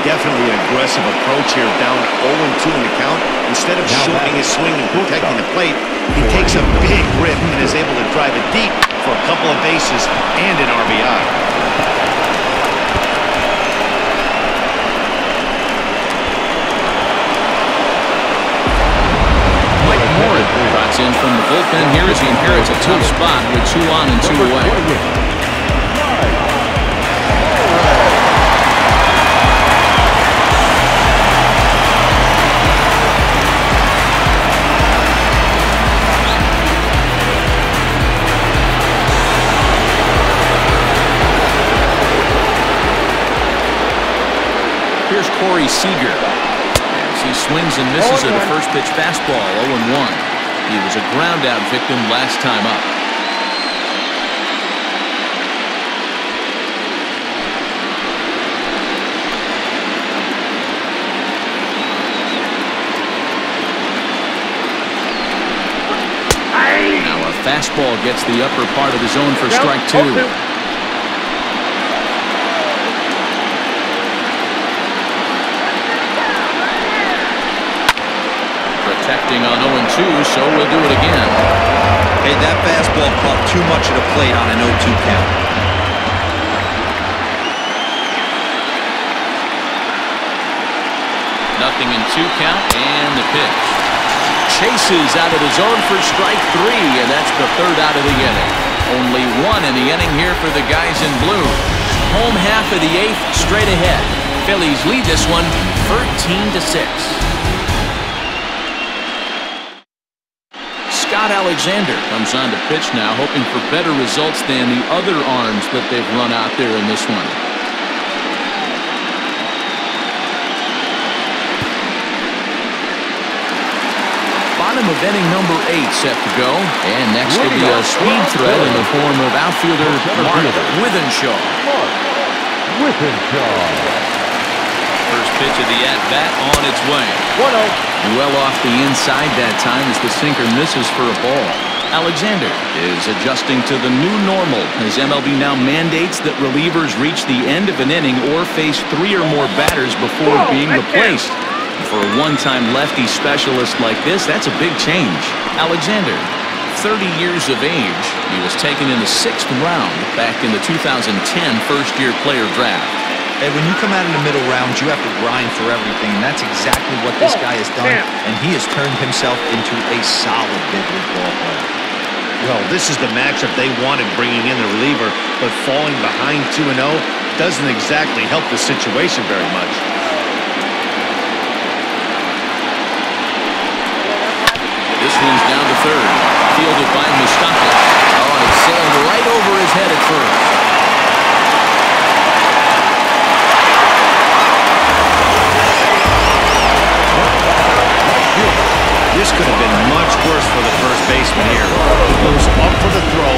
Definitely an aggressive approach here, down 0-2 in the count. Instead of shortening his swing and protecting the plate, he takes a big rip and is able to drive it deep for a couple of bases and an RBI. Trots in from the bullpen here as he inherits a tough spot with 2 on and 2 away. Here's Corey Seeger. He swings and misses at a first pitch fastball, 0-1. He was a ground-out victim last time up. Now a fastball gets the upper part of the zone for strike 2. Protecting on 0-2, so we'll do it again. Hey, that fastball caught too much of the plate on an 0-2 count. 0-2 count, and the pitch. Chases out of the zone for strike 3, and that's the third out of the inning. Only one in the inning here for the guys in blue. Home half of the 8th, straight ahead. Phillies lead this one 13-6. Scott Alexander comes on to pitch now, hoping for better results than the other arms that they've run out there in this one. Bottom of inning number 8 set to go. And next will be a speed threat in the form of outfielder Mark Withenshaw. First pitch of the at-bat on its way. 1-0. Well off the inside that time as the sinker misses for a ball. Alexander is adjusting to the new normal as MLB now mandates that relievers reach the end of an inning or face 3 or more batters before being replaced. For a one-time lefty specialist like this, that's a big change. Alexander, 30 years of age. He was taken in the 6th round back in the 2010 first-year player draft. And when you come out in the middle rounds, you have to grind for everything, and that's exactly what this guy has done, and he has turned himself into a solid big league ball player. Well, this is the matchup they wanted, bringing in the reliever, but falling behind 2-0 doesn't exactly help the situation very much. This one's down to third. Fielded by Mustafa. Oh, it sailed right over his head at first. This could have been much worse for the first baseman here. He goes up for the throw,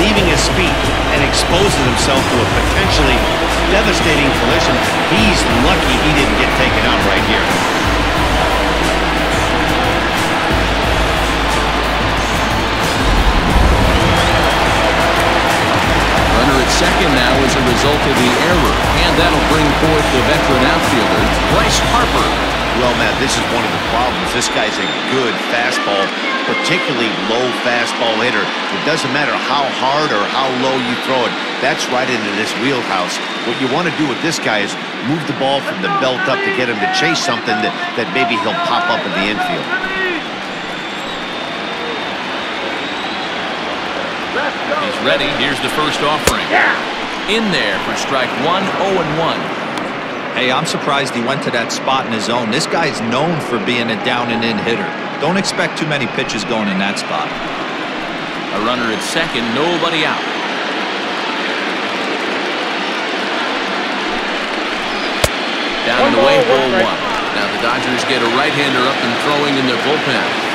leaving his feet, and exposes himself to a potentially devastating collision. He's lucky he didn't get taken out right here. Second now as a result of the error, and that'll bring forth the veteran outfielder, Bryce Harper. Well, Matt, this is one of the problems. This guy's a good fastball, particularly low fastball hitter. It doesn't matter how hard or how low you throw it. That's right into this wheelhouse. What you want to do with this guy is move the ball from the belt up to get him to chase something that maybe he'll pop up in the infield. He's ready. Here's the first offering. In there for strike 1, 0-1. Hey, I'm surprised he went to that spot in his zone. This guy's known for being a down-and-in hitter. Don't expect too many pitches going in that spot. A runner at second, nobody out. Down and away, ball 1. Now the Dodgers get a right-hander up and throwing in their bullpen.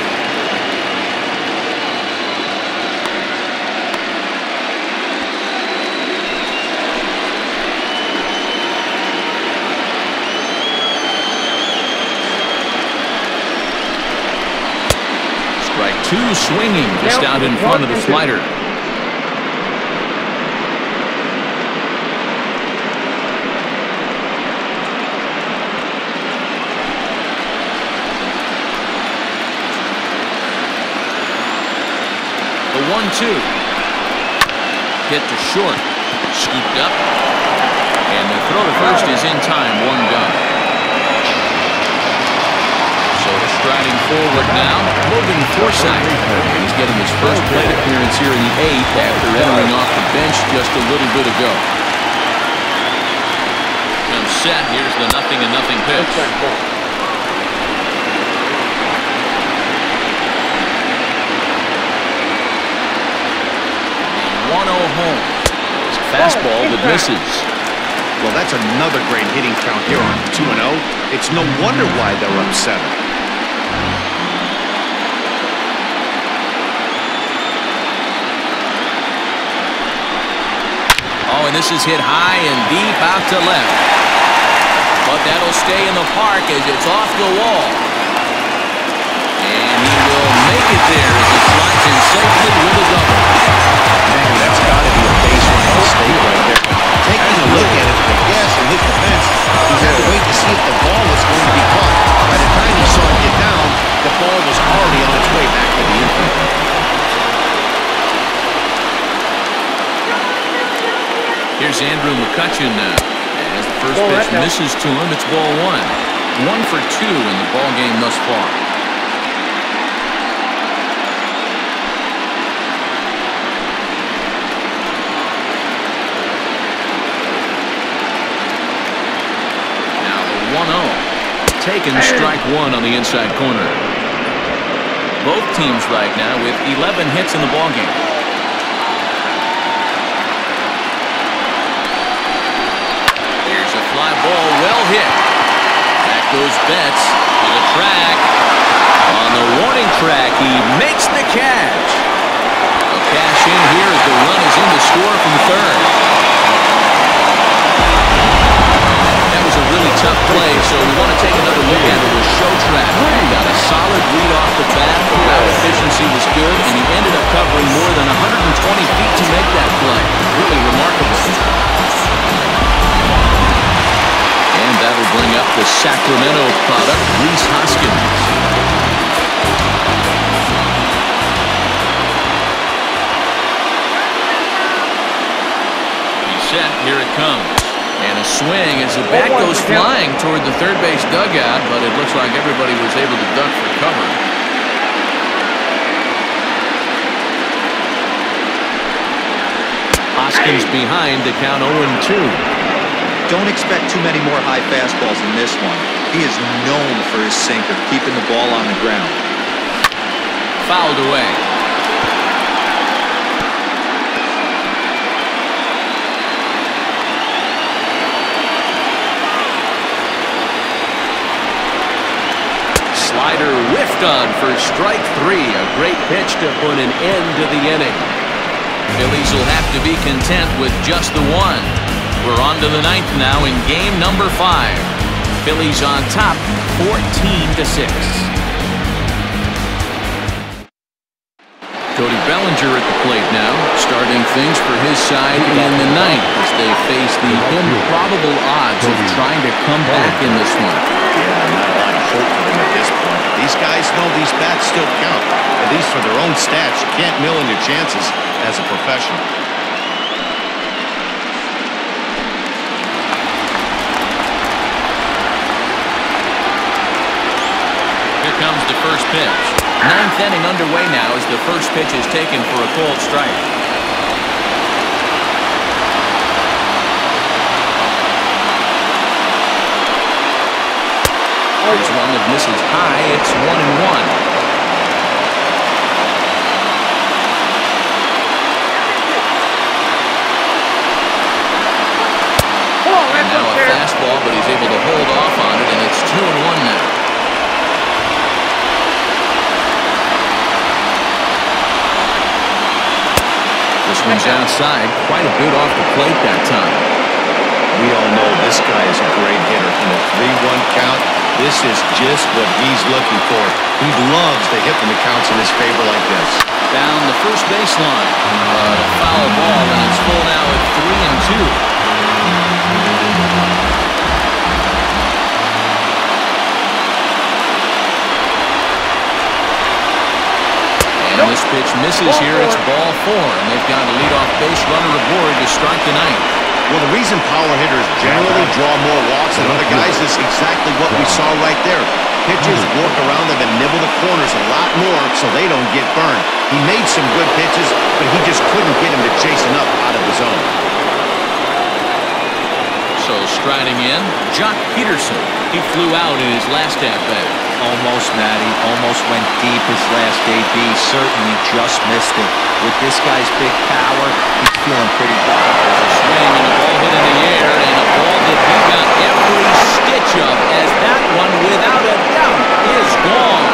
Strike 2 swinging just out in front of the slider. The 1-2. Hit to short. Scooped up. And the throw to first is in time. 1 gone. Striding forward now, Logan Forsythe. He's getting his first plate appearance here in the 8th after entering off the bench just a little bit ago. Comes set. Here's the 0-0 pitch. 1-0 home. It's a fastball that misses. Well, that's another great hitting count here on 2-0. It's no wonder why they're up 7. Oh, and this is hit high and deep out to left. But that'll stay in the park as it's off the wall. And he will make it there as it slides in safely with a double. Man, that's got to be a base running mistake right there. Taking a look at it, the gas and hit the fence, he had to wait to see if the ball was going to be caught. By the time he saw it get down, the ball was already on its way back to the infield. Here's Andrew McCutcheon now. As the first pitch misses to him, it's ball 1. 1 for 2 in the ballgame thus far. Now the 1-0. Taken strike one on the inside corner. Both teams right now with 11 hits in the ballgame. Here's a fly ball, well hit. Back goes Betts to the track. On the warning track, he makes the catch. A cash in here as the run is in to score from third. That was a really tough play, so we want to take another look at it with show track. He got a solid lead off the bat. The route efficiency was good, and he ended up covering more than 120 feet to make that play. Really remarkable. And that'll bring up the Sacramento product, Rhys Hoskins. He's set. Here it comes. And a swing as the bat goes flying toward the third base dugout, but it looks like everybody was able to duck for cover. Hoskins behind to count 0-2. Don't expect too many more high fastballs in this one. He is known for his sinker, keeping the ball on the ground. Fouled away. Slider whiffed on for strike three. A great pitch to put an end to the inning. Phillies will have to be content with just the one. We're on to the ninth now in game number 5. Phillies on top, 14-6. Cody Bellinger at the plate now, starting things for his side in the ninth as they face the improbable odds of trying to come back in this one. Yeah, not a lot of hope for them at this point. These guys know these bats still count, at least for their own stats. You can't mill in your chances as a professional. Here comes the first pitch. Ninth inning underway now as the first pitch is taken for a called strike. There's one that misses high. It's 1-1. And now a fastball, but he's able to hold off on it, and it's 2-1 now. This one's outside, quite a bit off the plate that time. We all know this guy is a great hitter. In a 3-1 count, this is just what he's looking for. He loves to hit when the count's in his favor like this. Down the first baseline. Foul ball, and it's full now at 3-2. And this pitch misses here. It's ball 4, and they've got a leadoff base runner aboard to start the ninth. Well, the reason power hitters generally draw more walks than other guys is exactly what we saw right there. Pitchers work around them and nibble the corners a lot more so they don't get burned. He made some good pitches, but he just couldn't get him to chase enough out of the zone. So striding in, Jock Peterson. He flew out in his last at-bat. Almost, Matty. Almost went deep his last AB. Certainly just missed it. With this guy's big power, he's feeling pretty good. Swing and a ball hit in the air, and a ball that he got every stitch of, as that one, without a doubt, is gone.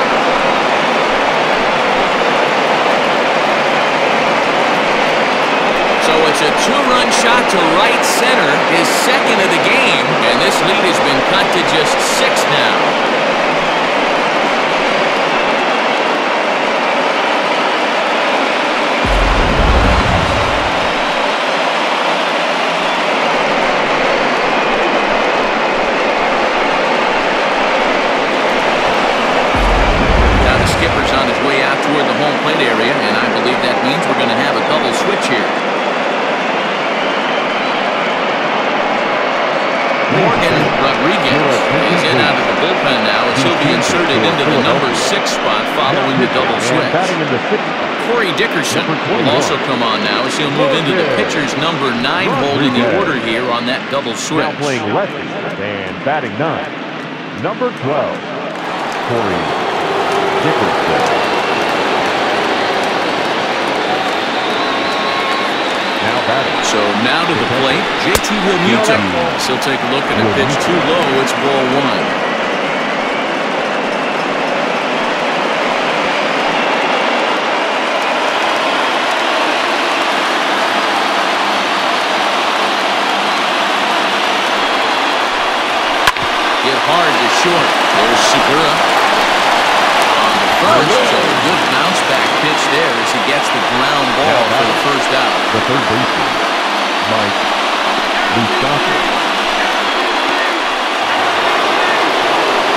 So it's a 2-run shot to right center, his second of the game, and this lead has been cut to just 6 now. Skipper's on his way out toward the home plate area, and I believe that means we're going to have a double switch here. Morgan Rodriguez is in out of the bullpen. be inserted into the number 6 spot following the double switch. Batting in the 6th. Corey Dickerson will also come on now as he'll move into the pitcher's number 9 hold in the order here on that double switch. Now playing lefty and batting 9, number 12, Corey Dickerson. Now batting. So now to the plate, JT Realmuto. He'll take a look at a pitch too low. It's ball 1. Hard to short. There's Seeger on the first. So a good bounce back pitch there as he gets the ground ball for the first out. The third baseman, Mike Moustakas.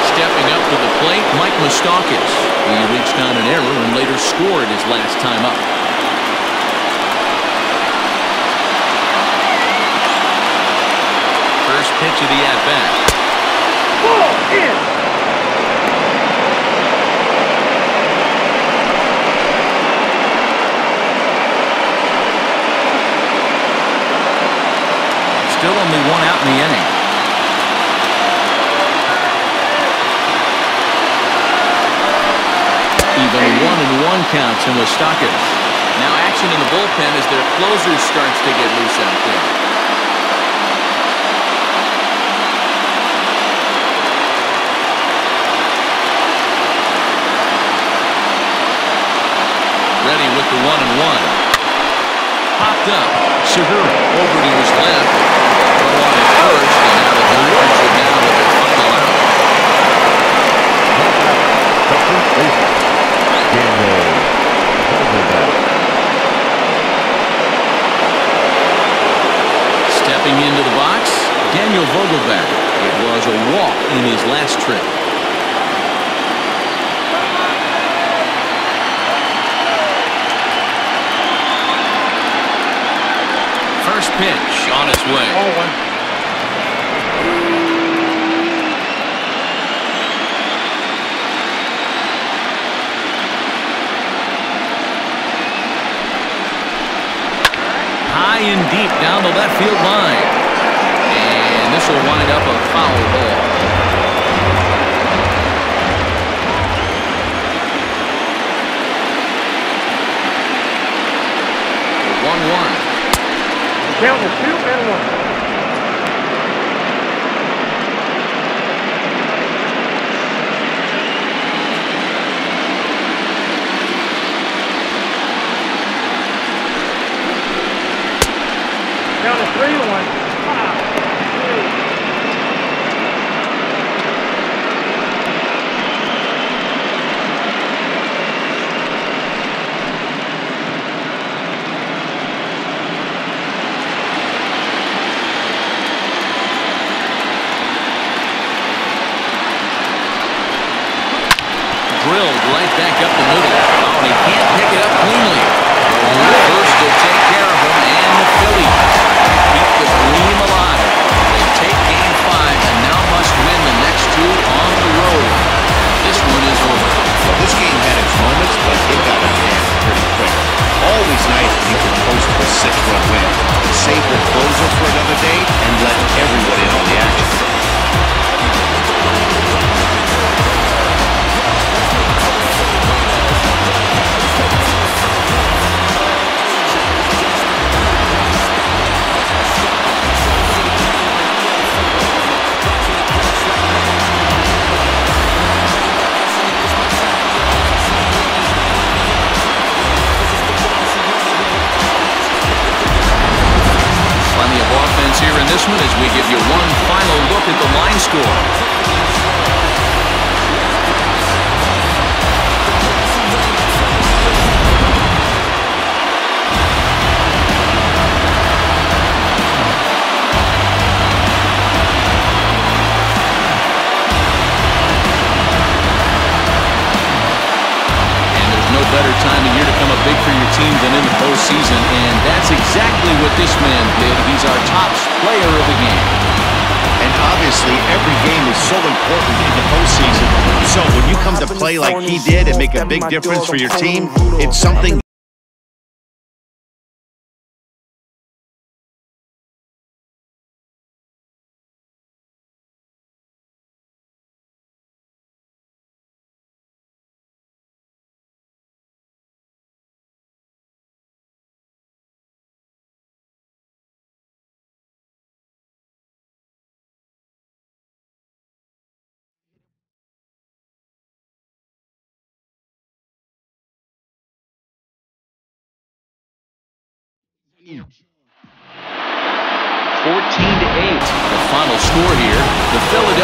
Stepping up to the plate, Mike Moustakas. He reached on an error and later scored his last time up. First pitch of the at-bat. Ball in. Still only one out in the inning. Even 1-1 count to Moustakas. Now action in the bullpen as their closer starts to get loose out there. Ready with the 1-1. Popped up. Seeger over to his left. Throw on at first, and now the Dodgers are down to their final out. Stepping into the box, Daniel Vogelback. It was a walk in his last trip. First pitch on its way. High and deep down the left field line. And this will wind up a foul ball. The 1-1. Count is 2-1. Count is 3-1. Drilled right back up the middle. Oh, and he can't pick it up cleanly. Reverse to take care of him, and the Phillies keep the dream alive. They take Game 5 and now must win the next 2 on the road. This one is over. Well, this game had its moments, but it got a end pretty quick. Always nice when you can post a 6-run win. Save the closer for another day and let everyone in on the action. Here in this one as we give you one final look at the line score. Better time of year to come up big for your team than in the postseason, and that's exactly what this man did. He's our top player of the game. And obviously Obviously, every game is so important in the postseason. So when you come to play like he did and make a big difference for your team, it's something. The final score here, the Philadelphia